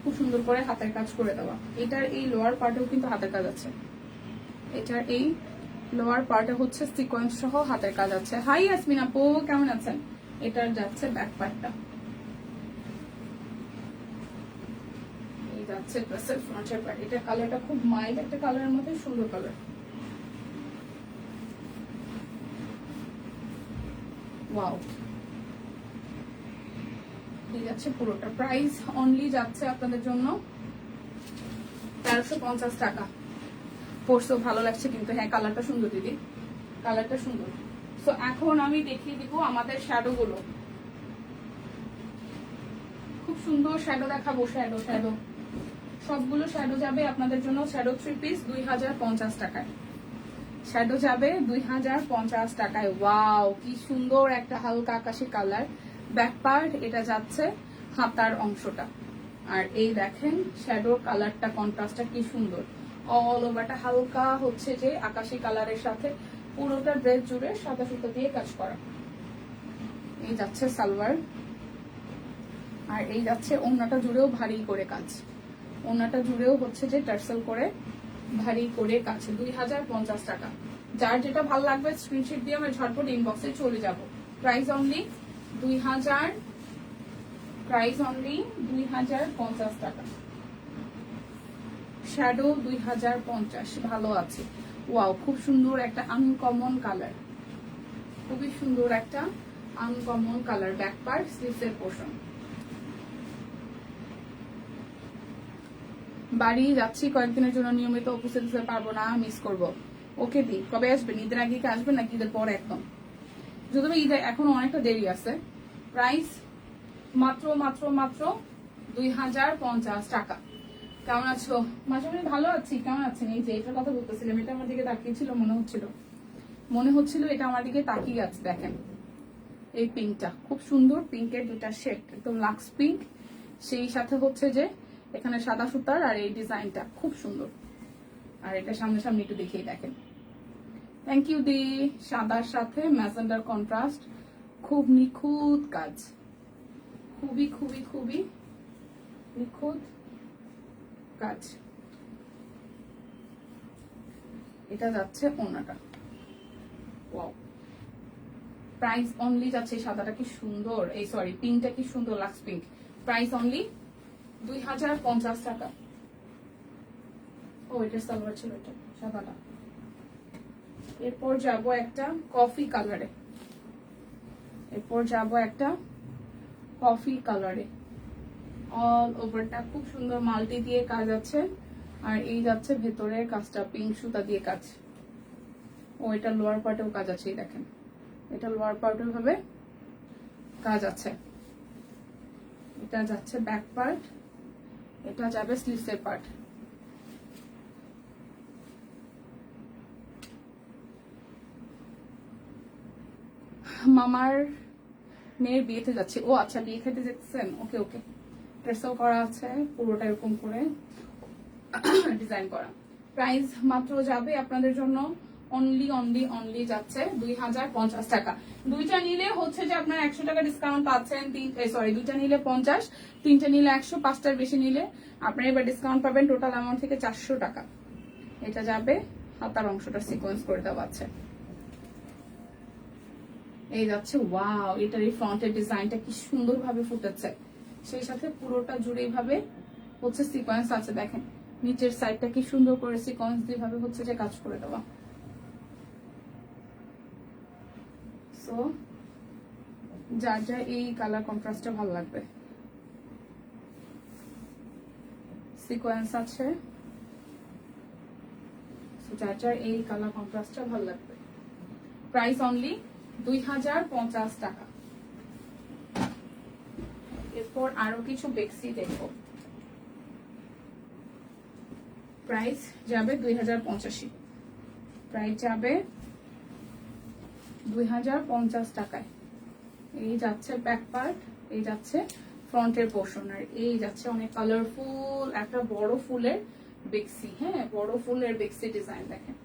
খুব সুন্দর করে হাতের কাজ করে দেওয়া। এটার এই লোয়ার পার্টেও কিন্তু হাতের কাজ আছে। এটার এই লোয়ার পার্টে হচ্ছে সিকোয়েন্স সহ হাতের কাজ আছে। হাই ইয়াসমিন আপু, কেমন আছেন? এটার যাচ্ছে ব্যাক পার্টটা, এই যাচ্ছে ড্রেসের ফ্রন্টের পার্ট। এটা কালারটা খুব মাইল্ড একটা কালারের মধ্যে, সুন্দর কালার। ওয়াও, এই যাচ্ছে পুরোটা। প্রাইস অনলি যাচ্ছে আপনাদের জন্য 1350 টাকা। পরশো ভালো লাগছে কিন্তু, হ্যাঁ কালারটা সুন্দর দিদি, কালারটা সুন্দর। সো এখন আমি দেখিয়ে দিব আমাদের শ্যাডো গুলো, খুব সুন্দর শ্যাডো দেখাবো। শ্যাডো শ্যাডো সবগুলো শ্যাডো যাবে আপনাদের জন্য। শ্যাডো 3 পিস 2050 টাকায়, শ্যাডো যাবে 2050 টাকায়। ওয়াও, কি সুন্দর একটা হালকা আকাশি কালার ব্যাক পার্ট, এটা যাচ্ছে হাতার অংশটা। আর এই দেখেন শ্যাডোর কালারটা, কন্ট্রাস্টটা কি সুন্দর। অল ওভারটা হালকা হচ্ছে যে আকাশি কালারের সাথে পুরোটা ড্রেস জুড়ে সাদা সুতো দিয়ে কাজ করা। এই যাচ্ছে সালোয়ার, আর এই যাচ্ছে ওড়নাটা জুড়েও ভারী করে কাজ। ওড়নাটা জুড়েও হচ্ছে যে টার্সেল করে ভারী করে কাজ। 2050 টাকা। যার যেটা ভালো লাগবে স্ক্রিনশট দিয়ে আমরা ঝটপট ইনবক্সে চলে যাব। প্রাইস অনলি 2000, প্রাইস অনলি 2050 টাকা। শ্যাডো 2050, ভালো আছে। ওয়াও, খুব সুন্দর একটা আনকমন কালার, খুবই সুন্দর একটা আনকমন কালার। ব্যাক পার্ট, স্লিভসের পোর্শন। বাড়ি যাচ্ছি কয়েকদিনের জন্য, নিয়মিত উপস্থিত হতে পারবো না, মিস করবো। ওকে দি, কবে আসবেন? ঈদের আগে কি আসবেন নাকি ঈদের পরে? একদম যদিও ঈদের এখনো অনেকটা দেরি আছে। প্রাইস মাত্র মাত্র মাত্র 2050 টাকা। কেমন আছো? মাঝে মাঝে ভালো আছি, কেমন আছেন? এই যে এটার কথা বলতেছিলাম, এটা আমার দিকে তাকিয়েছিল, মনে হচ্ছিল এটা আমার দিকে তাকিয়ে আছে। দেখেন এই পিঙ্কটা খুব সুন্দর, পিঙ্কের দুটা শেড, একদম লাক্স পিঙ্ক, সেই সাথে হচ্ছে যে এখানে সাদা সুতার, আর এই ডিজাইনটা খুব সুন্দর। আর এটা সামনে সামনে একটু দেখিয়ে দেখেন। থ্যাংক ইউ দি। সাদার সাথে ম্যাজেন্ডার কন্ট্রাস্ট, খুব নিখুঁত কাজ, খুবই খুবই খুবই নিখুঁত কাজ। এটা যাচ্ছে ওড়নাটা। ওয়াও, প্রাইস অনলি যাচ্ছে, সাদাটা কি সুন্দর, এই সরি পিঙ্কটা কি সুন্দর, লাক্স পিঙ্ক। প্রাইস অনলি 2050 টাকা। ও এটা সালোয়ার ছিল, এটা সাদাটা। এরপর যাব একটা কফি কালারে, অল ওভারটা খুব সুন্দর মাল্টি দিয়ে কাজ আছে। আর এই যাচ্ছে ভেতরের কাজটা পিঙ্ক সুতা দিয়ে কাজ। ও এটা লোয়ার পার্টেও কাজ আছে, দেখেন এটা লোয়ার পার্টেও ভাবে কাজ আছে। এটা যাচ্ছে ব্যাক পার্ট, এটা যাবে স্লিভসের পার্ট। মামার মেয়ের বিয়েতে যাচ্ছে। ও আচ্ছা, বিয়ে খেতে যেতেছেন, ওকে ওকে। ড্রেসও করা আছে, পুরোটা এরকম করে ডিজাইন করা। প্রাইস মাত্র যাবে আপনাদের জন্য অনলি অনলি অনলি যাচ্ছে 2050 টাকা। দুইটা নিলে হচ্ছে যে আপনার 100 টাকা ডিসকাউন্ট পাচ্ছেন। সরি, দুইটা নিলে 50, তিনটা নিলে 100, পাঁচটার বেশি নিলে আপনারা এবার ডিসকাউন্ট পাবেন টোটাল অ্যামাউন্ট থেকে 400 টাকা। এটা যাবে হাতার অংশটা সিকোয়েন্স করে দেওয়া আছে। এই যাচ্ছে, ওয়াও, এটার এই ফ্রন্টের ডিজাইনটা কি সুন্দর ভাবে ফুটেছে, সেই সাথে পুরোটা জুড়ে ভাবে হচ্ছে সিকোয়েন্স আছে। দেখেন নিচের সাইডটা কি সুন্দর করে সিকোয়েন্স দিয়ে ভাবে হচ্ছে যে কাজ করে দেওয়া। সো যার যা এই কালার কন্ট্রাস্টটা ভালো লাগবে, সিকোয়েন্স আছে, যার যার এই কালার কন্ট্রাস্টটা ভালো লাগবে। প্রাইস অনলি 2050 টাকা। এরপর আরো কিছু বেক্সি দেখো, প্রাইস যাবে 2085, প্রাইস যাবে 2050 টাকায়। এই যাচ্ছে ব্যাক পার্ট, এই যাচ্ছে ফ্রন্টের পোর্শন, আর এই যাচ্ছে অনেক কালারফুল একটা বড় ফুলের বেক্সি। হ্যাঁ, বড় ফুলের বেক্সি ডিজাইন দেখেন।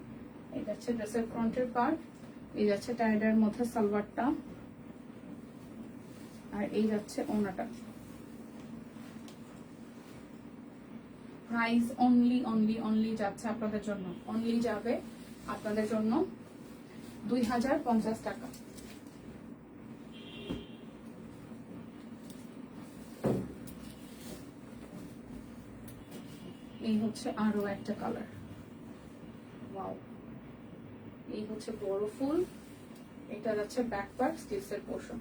এই যাচ্ছে ড্রেসের ফ্রন্টের পার্ট, এই যাচ্ছে টাইডার মধ্যে সালোয়ারটা, আর এই যাচ্ছে ওড়নাটা। প্রাইস অনলি অনলি অনলি যাচ্ছে আপনাদের জন্য, অনলি যাবে আপনাদের জন্য 2050 টাকা। এই হচ্ছে আরো একটা কালার, ওয়াও, এই হচ্ছে বড় ফুল, এটা যাচ্ছে ব্যাক পার্ট, স্লিভসের পোর্শন।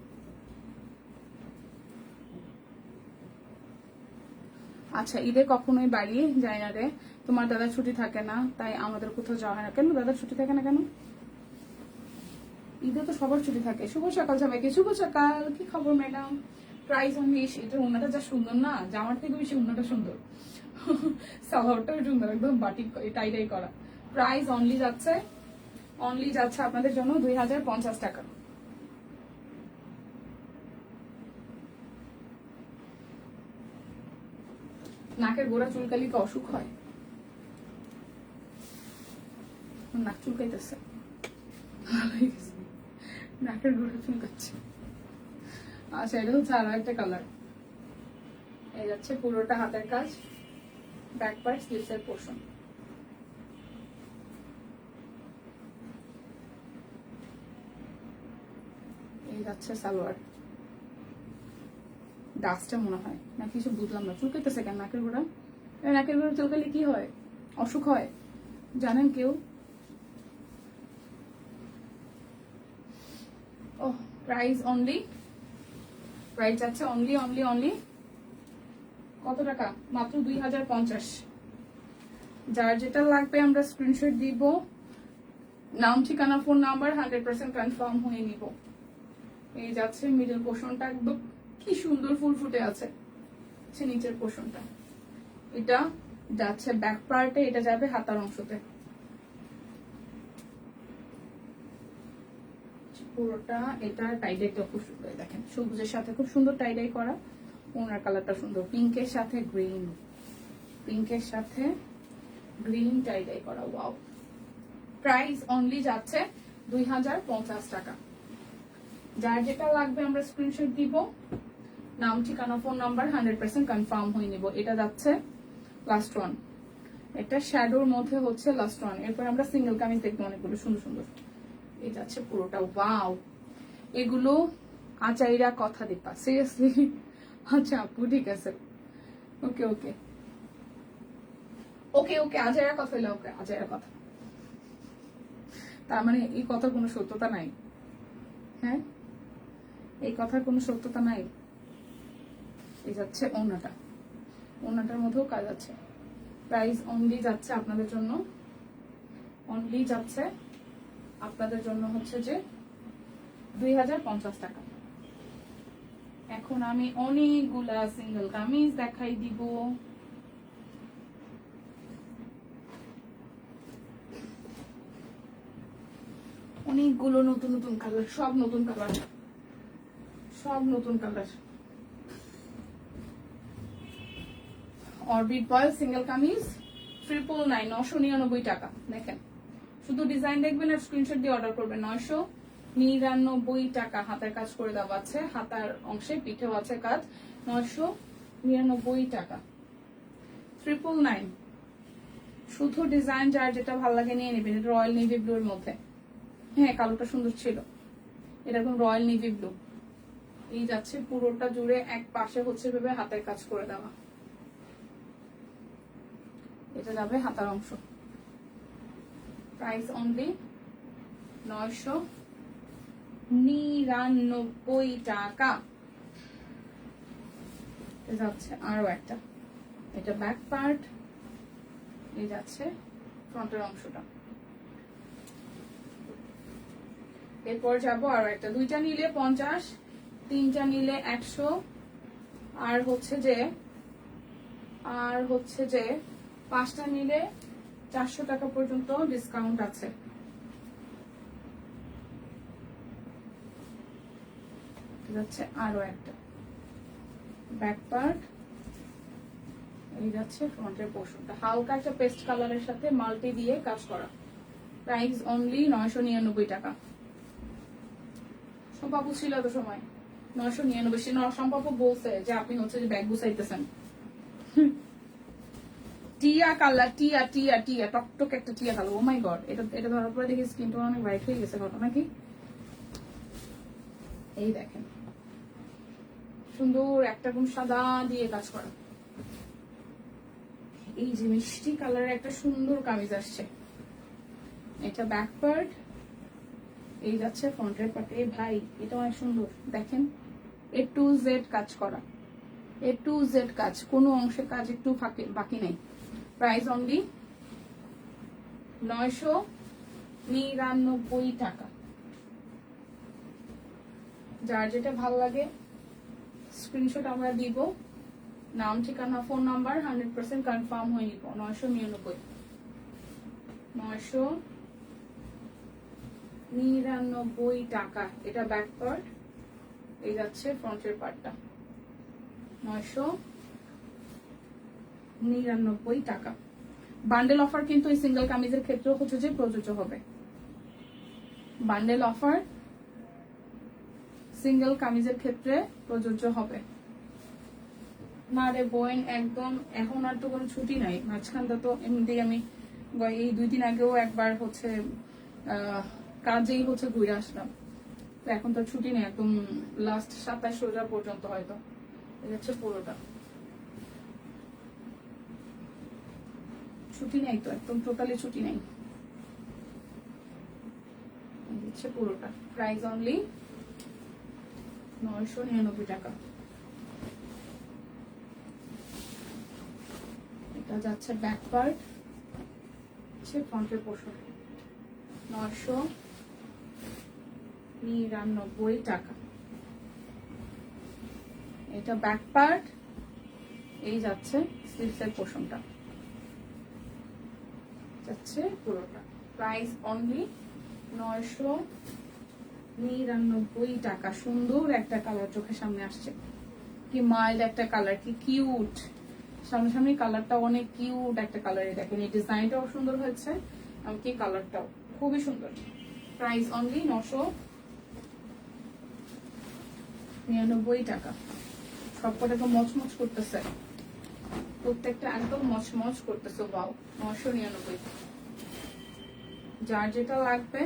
আচ্ছা, ঈদে কখনোই বাড়ি যায় না রে, তোমার দাদা ছুটি থাকে না তাই আমাদের কোথাও যাওয়া হয় না। কেন দাদার ছুটি থাকে না কেন? ঈদে তো সবার ছুটি থাকে। শুভ সকাল সবাইকে, শুভ সকাল, কি খবর ম্যাডাম? প্রাইস অনলি, এটা ওনাটা যা সুন্দর না, জামার থেকে বেশি ওনাটা সুন্দর, সালোয়ারটাও সুন্দর, একদম বাটিক টাই করা। প্রাইস অনলি যাচ্ছে আপনাদের জন্য 2050 টাকা। নাকের গোড়া চুলকালি কি অসুখ হয়? নাক চুলকাইতেছে, নাকের গোড়া চুলকাচ্ছে। আচ্ছা, এটা হচ্ছে আরো একটা কালার। এই যাচ্ছে পুরোটা হাতের কাজ, ব্যাক পার্ট, স্লিভসের পোর্শন। এই যাচ্ছে সালোয়ার। ডাস্টে মনে হয় না, কিছু বুঝলাম না, চুলকাইতেছে কেন নাকের গোড়া? নাকের গোড়া চুলকালে কি হয়, অসুখ হয় জানেন কেউ? ও, প্রাইস অনলি, প্রাইস যাচ্ছে অনলি অনলি অনলি কত টাকা? মাত্র 2050। যার যেটা লাগবে আমরা স্ক্রিনশট দিব, নাম, ঠিকানা, ফোন নাম্বার 100% কনফার্ম হয়ে নিব। এই যাচ্ছে মিডল পোর্শনটা, একদম কি সুন্দর ফুল ফুটে আছে। নিচের পোর্শনটা এটা যাচ্ছে ব্যাক পার্টে, এটা যাবে হাতার অংশতে। পুরোটা এটা টাইডাইটা খুব সুন্দর, দেখেন সবুজের সাথে খুব সুন্দর টাইডাই করা। ওনার কালারটা সুন্দর, পিঙ্কের সাথে গ্রিন, পিঙ্কের সাথে গ্রিন টাইডাই করা, ওয়াও। প্রাইস অনলি যাচ্ছে 2050 টাকা। যার যেটা লাগবে আমরা স্ক্রিনশট দিব, নাম, ঠিকানা, ফোন নাম্বার 100% কনফার্ম হয়ে নিব। এটা যাচ্ছে লাস্ট ওয়ান, এটা শ্যাডোর মধ্যে হচ্ছে লাস্ট ওয়ান। এরপর আমরা সিঙ্গেল কামিজ দেখবো অনেকগুলো সুন্দর সুন্দর। এই যাচ্ছে পুরোটা, ওয়াও। এগুলো আচাইরা কথা দিবা, সিরিয়াসলি? আচ্ছা আপু, ঠিক আছে, ওকে ওকে ওকে ওকে, আজাইরা কথা হইলে ওকে, আজাইরা কথা। তার মানে এই কথার কোনো সত্যতা নাই? হ্যাঁ, এই কথার কোনো সত্যতা নাই। এই যাচ্ছে ওনাটা, ওনাটার মধ্যেও কাজ আছে। প্রাইস অনলি যাচ্ছে আপনাদের জন্য, অনলি যাচ্ছে আপনাদের জন্য হচ্ছে যে 2050 টাকা। এখন আমি অনেকগুলা সিঙ্গেল কামিজ দেখাই দিব। অনেকগুলো নতুন নতুন কালার, সব নতুন কালার, সব নতুন colour. Orbit voile single kameez 999, 999 টাকা। দেখেন, শুধু ডিজাইন দেখবেন আর স্ক্রিনশট দিয়ে অর্ডার করবেন। 999 টাকা হাতের কাজ করে দেওয়া আছে, হাতার অংশে পিঠেও আছে কাজ। 999 টাকা, 999। শুধু ডিজাইন যার যেটা ভালো লাগে নিয়ে নেবেন। এটা রয়্যাল নেভি ব্লু এর মধ্যে, হ্যাঁ কালোটা সুন্দর ছিল। এটা একদম রয়্যাল নেভি ব্লু। এই যাচ্ছে পুরোটা জুড়ে, এক পাশে হচ্ছে ভেবে হাতের কাজ করে দেওয়া। এটা যাবে হাতার অংশ। প্রাইস অনলি 999 টাকা। যাচ্ছে আরো একটা, এটা ব্যাক পার্ট, এই যাচ্ছে ফ্রন্টের অংশটা। এরপর যাবো আরো একটা, দুইটা নিলে 50, তিনটা নিলে 100, আর হচ্ছে যে 5টা নিলে 400 টাকা পর্যন্ত ডিসকাউন্ট আছে। যাচ্ছে আরো একটা ব্যাক পার্ট, এই যাচ্ছে ফ্রন্টের পোর্শনটা। হালকা একটা পেস্ট কালারের সাথে মাল্টি দিয়ে কাজ করা। প্রাইস অনলি 999 টাকা। সম্পাপু ছিল এত সময় 999। সম্পাপু বলছে যে আপনি হচ্ছে যে ব্যাগ গুছাইতেছেন। টিয়া কালার, টিয়া টিয়া টিয়া টকটক একটা টিয়া কালার। ও মাই গড, এটা ধরার পরে দেখি স্কিনটা অনেক হোয়াইট হয়ে গেছে। ঘটনা কি? এই দেখেন, সুন্দর একটা কোন সাদা দিয়ে কাজ করা। এই যে মিষ্টি কালারের একটা সুন্দর কামিজ আসছে। এটা ব্যাক পার্ট, এই যাচ্ছে ফ্রন্টের পার্ট। এই ভাই, এটা অনেক সুন্দর। দেখেন, A to Z কাজ করা, A to Z কাজ, কোনো অংশে কাজ একটু বাকি নেই। প্রাইস অনলি 999 টাকা। যার যেটা ভালো লাগে স্ক্রিনশট আমরা দিব, নাম ঠিকানা ফোন নাম্বার 100% কনফার্ম হয়ে নিব। 999 টাকা। এটা ব্যাক পার্ট, এই যাচ্ছে ফ্রন্টের পার্টটা। 999 টাকা। বান্ডেল অফার কিন্তু এই সিঙ্গেল কামিজের ক্ষেত্রে হচ্ছে যে প্রযোজ্য হবে। বান্ডেল অফার সিঙ্গেল কামিজের ক্ষেত্রে প্রযোজ্য হবে না রে বোন, একদম। এখন আর তো কোনো ছুটি নাই, মাঝখানটা তো এমনিতেই আমি এই 2 দিন আগেও একবার হচ্ছে কাজেই হচ্ছে ঘুরে আসলাম। তো এখন তো ছুটি নেই, একদম লাস্ট 27 রোজা পর্যন্ত হয়তো। এটা হচ্ছে পুরোটা ছুটি নেই, তো একদম টোটালি ছুটি নেই। হচ্ছে পুরোটা। প্রাইস অনলি 999 টাকা। এটা যাচ্ছে ব্যাক পার্ট, হচ্ছে ফ্রন্টের পোর্শন। 999 টাকা। এটা ব্যাক পার্ট, এই যাচ্ছে স্লিভসের পোর্শনটা, যাচ্ছে পুরোটা। প্রাইস অনলি 999 টাকা। সুন্দর একটা কালার চোখের সামনে আসছে, কি মাইল্ড একটা কালার, কি কিউট। সামনাসামনি কালারটা অনেক কিউট একটা কালার। দেখেন, এই ডিজাইনটাও সুন্দর হয়েছে, এমনকি কালারটাও খুবই সুন্দর। প্রাইস অনলি 999 টাকা। সবকটা তো মচমচ করতেছে, প্রত্যেকটা একদম মচমচ করতেছে। বাও, 999। যার যেটা লাগবে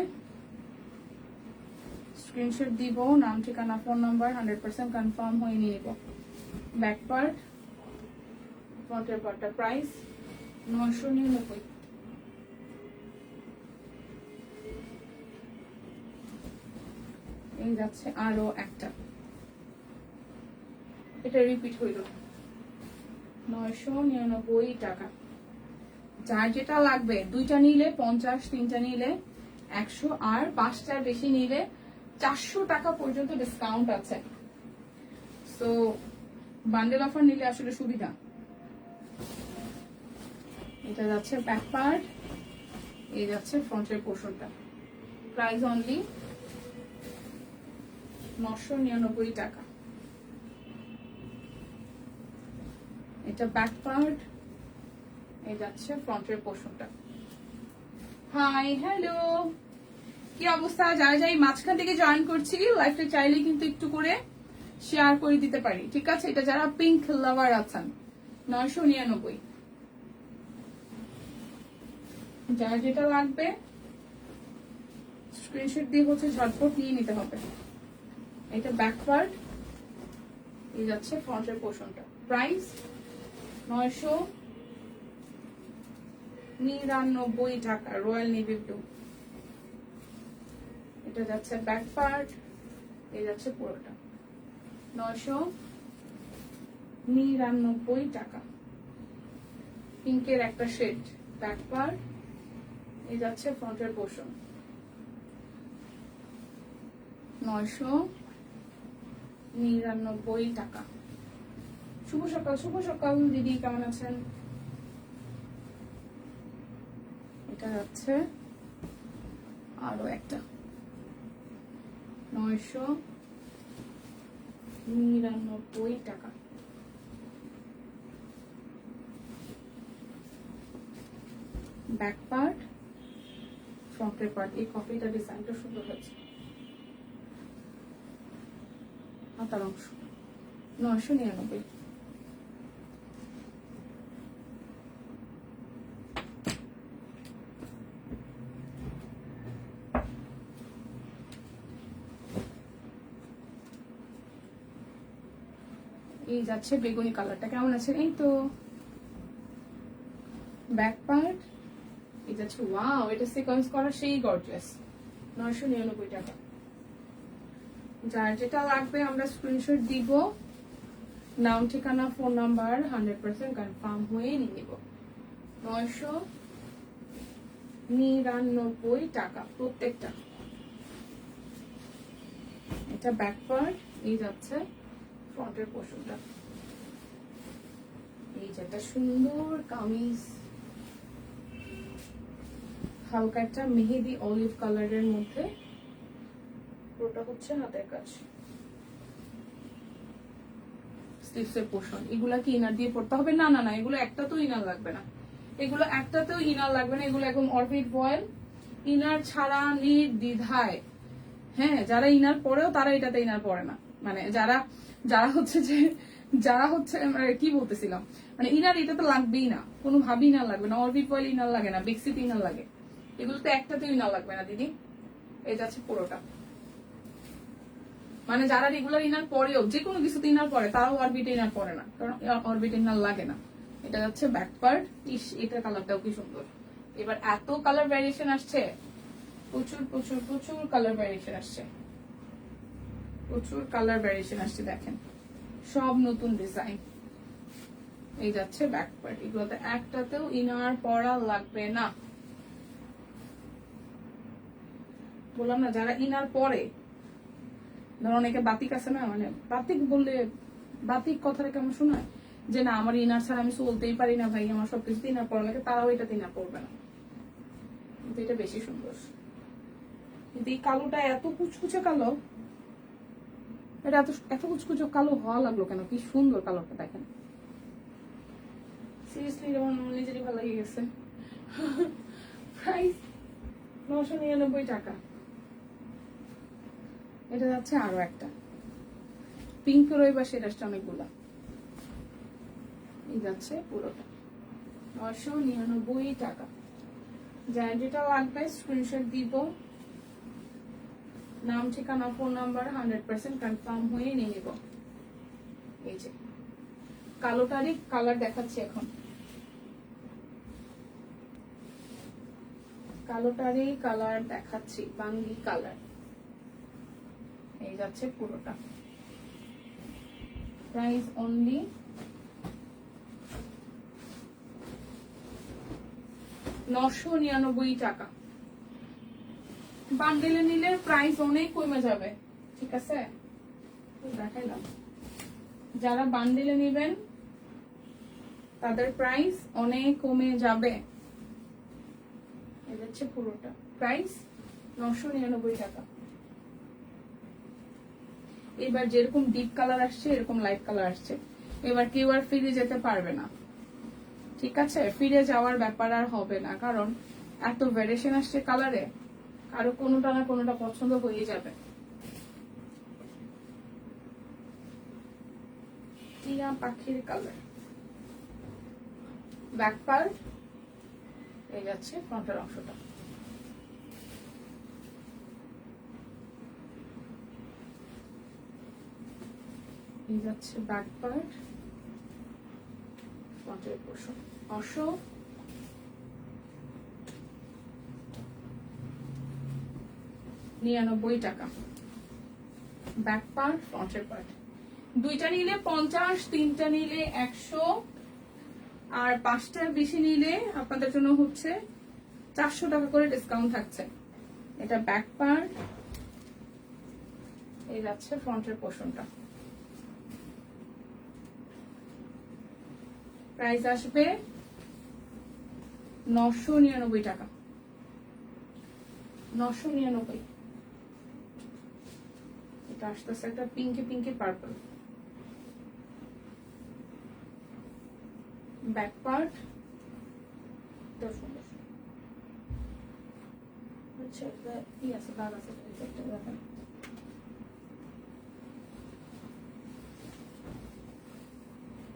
স্ক্রিনশট দিব, নাম ঠিকানা ফোন নাম্বার 100% কনফার্ম হয়ে নিয়ে নিব। ব্যাক পার্ট, ফ্রন্টের পার্টটা। প্রাইস 999। এই যাচ্ছে আরো একটা, এটা রিপিট হইল। 999 টাকা। যার যেটা লাগবে, 2টা নিলে 50, 3টা নিলে 100, আর 5টার বেশি নিলে 400 টাকা পর্যন্ত ডিসকাউন্ট আছে। সো বান্ডেল অফার নিলে আসলে সুবিধা। এটা যাচ্ছে ব্যাক পার্ট, এই যাচ্ছে ফ্রন্টের পোর্শনটা। প্রাইস অনলি 999 টাকা। এটা ব্যাক পার্ট, এই যাচ্ছে ফ্রন্টের পোর্শনটা। হাই হ্যালো, কি অবস্থা? যারা যাই মাঝখান থেকে জয়েন করছি লাইফটা চাইলে কিন্তু একটু করে শেয়ার করে দিতে পারি, ঠিক আছে? এটা যারা পিঙ্ক লাভার আছেন 999। যার যেটা লাগবে স্ক্রিনশট দিয়ে হচ্ছে ঝটপট নিয়ে নিতে হবে। এটা ব্যাক পার্ট, এই যাচ্ছে ফ্রন্টের পোর্শনটা। প্রাইস 999 টাকা, রয়্যাল নেভি ব্লু। এটা যাচ্ছে ব্যাক পার্ট, এই যাচ্ছে পুরোটা 999 টাকা। পিঙ্কের একটা শেড, ব্যাক পার্ট, এই যাচ্ছে ফ্রন্টের পোর্শন 999 টাকা। শুভ সকাল, শুভ সকাল দিদি, কেমন আছেন? এটা যাচ্ছে আরো একটা 999 টাকা। ব্যাক পার্ট, ফ্রন্টের পার্ট। এই কপিটা ডিজাইনটা সুন্দর হয়েছে। হাতার অংশ 999। এই যাচ্ছে বেগুনি কালারটা, কেমন আছে? এই তো ব্যাক পার্ট, এই যাচ্ছে ওয়াও, এটা সিকোয়েন্স করা সেই গর্জিয়াস। 999 টাকা। যার যেটা লাগবে আমরা স্ক্রিনশট দিব, নাম ঠিকানা ফোন নাম্বার 100% কনফার্ম হয়ে নিয়ে নিব। 999 টাকা প্রত্যেকটা। এটা ব্যাক পার্ট, এই যাচ্ছে ফ্রন্টের পোর্শনটা। এই যে একটা সুন্দর কামিজ, হালকা একটা মেহেদি অলিভ কালারের মধ্যে, পুরোটা হচ্ছে হাতের কাজ। স্লিভসের পোর্শন। এগুলা কি ইনার দিয়ে পড়তে হবে? না না না, এগুলো একটা তো ইনার লাগবে না, এগুলো একটাতেও ইনার লাগবে না। এগুলো একদম অরবিট ভয়েল, ইনার ছাড়া নির্দ্বিধায়। হ্যাঁ, যারা ইনার পরেও তারা এটাতে ইনার পরে না। মানে যারা যারা হচ্ছে যে যারা হচ্ছে কি বলতেছিলাম, মানে ইনার এটাতে লাগবেই না, কোনোভাবেই ইনার লাগবে না। অরবিট ভয়েল ইনার লাগে না, বেক্সিট ইনার লাগে, এগুলোতে একটাতেও ইনার লাগবে না দিদি। এই যাচ্ছে পুরোটা। মানে যারা রেগুলার ইনার পরেও যে কোনো কিছুতে ইনার পরে, তারাও অরবিটে ইনার পরে না, কারণ অরবিট ইনার লাগে না। এটা যাচ্ছে ব্যাক পার্ট। ইস, এটার কালারটাও কি সুন্দর। এবার এত কালার ভ্যারিয়েশন আসছে, প্রচুর প্রচুর প্রচুর কালার ভ্যারিয়েশন আসছে, প্রচুর কালার ভ্যারিয়েশন আসছে। দেখেন সব নতুন ডিজাইন। এই যাচ্ছে ব্যাক পার্ট। এগুলোতে একটাতেও ইনার পরা লাগবে না। বললাম না, যারা ইনার পরে, ধর অনেকে বাতিক আছে না, মানে বাতিক বললে বাতিক কথাটা কেমন শোনায়, যে না আমার ইনার ছাড়া আমি চলতেই পারি না ভাই, আমার সবকিছু ইনার পড়া লাগে, তারাও এটাতে ইনার পড়বে না। কিন্তু এটা বেশি সুন্দর। কিন্তু এই কালোটা এত কুচকুচে কালো, এটা এত এত কুচকুচে কালো হওয়া লাগলো কেন? কি সুন্দর কালোটা, দেখেন। সিরিয়াসলি যেমন নিজেরই ভালো লেগে গেছে। প্রাইস 999 টাকা। এটা যাচ্ছে আরো একটা পিঙ্কের ওই পাশে, এটা অনেকগুলা। এই যাচ্ছে পুরোটা 999 টাকা। যার যেটা লাগবে স্ক্রিনশট দিব, নাম ঠিকানা ফোন নাম্বার 100% কনফার্ম হয়ে নিয়ে নিব। এই যে কালোটারই কালার দেখাচ্ছি এখন, কালোটারই কালার দেখাচ্ছি, বাঙ্গি কালার। এই যাচ্ছে পুরোটা। প্রাইস অনলি 999 টাকা। বান্ডেলে নিলে প্রাইস অনেক কমে যাবে, ঠিক আছে? দেখাইলাম যারা বান্ডিলে নেবেন তাদের প্রাইস অনেক কমে যাবে। এটা হচ্ছে পুরোটা প্রাইস 999 টাকা। এবার যেরকম ডিপ কালার আসছে এরকম লাইট কালার আসছে, এবার কেউ আর ফিরে যেতে পারবে না, ঠিক আছে? ফিরে যাওয়ার ব্যাপার আর হবে না, কারণ এত ভ্যারিয়েশন আসছে কালারে, কারো কোনোটা না কোনোটা পছন্দ হয়ে যাবে। টিয়া পাখির কালার, ব্যাক পার্ট, এই যাচ্ছে ফ্রন্টের অংশটা। এই যাচ্ছে ব্যাক পার্ট, ফ্রন্টের পোর্শন। 999 টাকা ব্যাক পার্ট, ফ্রন্টের পার্ট। দুইটা নিলে 50, তিনটা নিলে 100, আর 5টার বেশি নিলে আপনাদের জন্য হচ্ছে 400 টাকা করে ডিসকাউন্ট থাকছে। এটা ব্যাক পার্ট, এই যাচ্ছে ফ্রন্টের পোর্শনটা। প্রাইস আসবে 999 টাকা। 999। এটা আসতেছে একটা pinky pinky purple. Back part,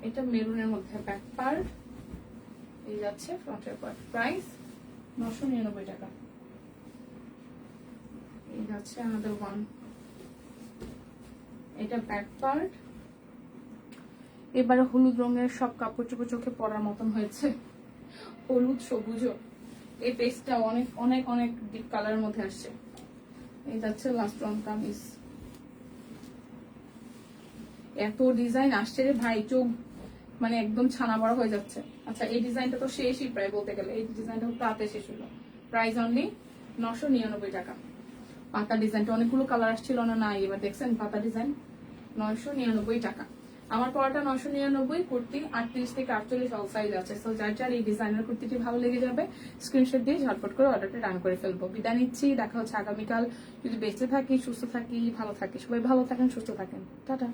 এটা মেরুনের মধ্যে ব্যাক পার্ট, এই যাচ্ছে ফ্রন্টের পার্ট। প্রাইস 999 টাকা। এই যাচ্ছে আমাদের ওয়ান, এটা ব্যাক পার্ট। এবারে হলুদ রঙের সব কাপড় চোপড় চোখে পরার মতন হয়েছে, হলুদ সবুজ। এই পেস্টটা অনেক অনেক অনেক ডিপ কালারের মধ্যে আসছে। এই যাচ্ছে লাস্ট রং কামিজ। এত ডিজাইন আসছে রে ভাই, চোখ মানে একদম ছানা বড় হয়ে যাচ্ছে। আচ্ছা, এই ডিজাইনটা তো শেষই প্রায় বলতে গেলে, এই ডিজাইনটা তাতে শেষ হলো। প্রাইস অনলি 999 টাকা। পাতা ডিজাইনটা অনেকগুলো কালার আসছিল না, নাই এবার দেখছেন পাতা ডিজাইন 999 টাকা। আমার পরাটা 999, কুর্তি 38 থেকে 48 অল সাইজ আছে। সো যার যার এই ডিজাইনের কুর্তিটি ভালো লেগে যাবে স্ক্রিনশট দিয়ে ঝটপট করে অর্ডারটা ডান করে ফেলবো। বিদায় নিচ্ছি, দেখা হচ্ছে আগামীকাল। যদি বেঁচে থাকি, সুস্থ থাকি, ভালো থাকি, সবাই ভালো থাকেন, সুস্থ থাকেন, টাটা।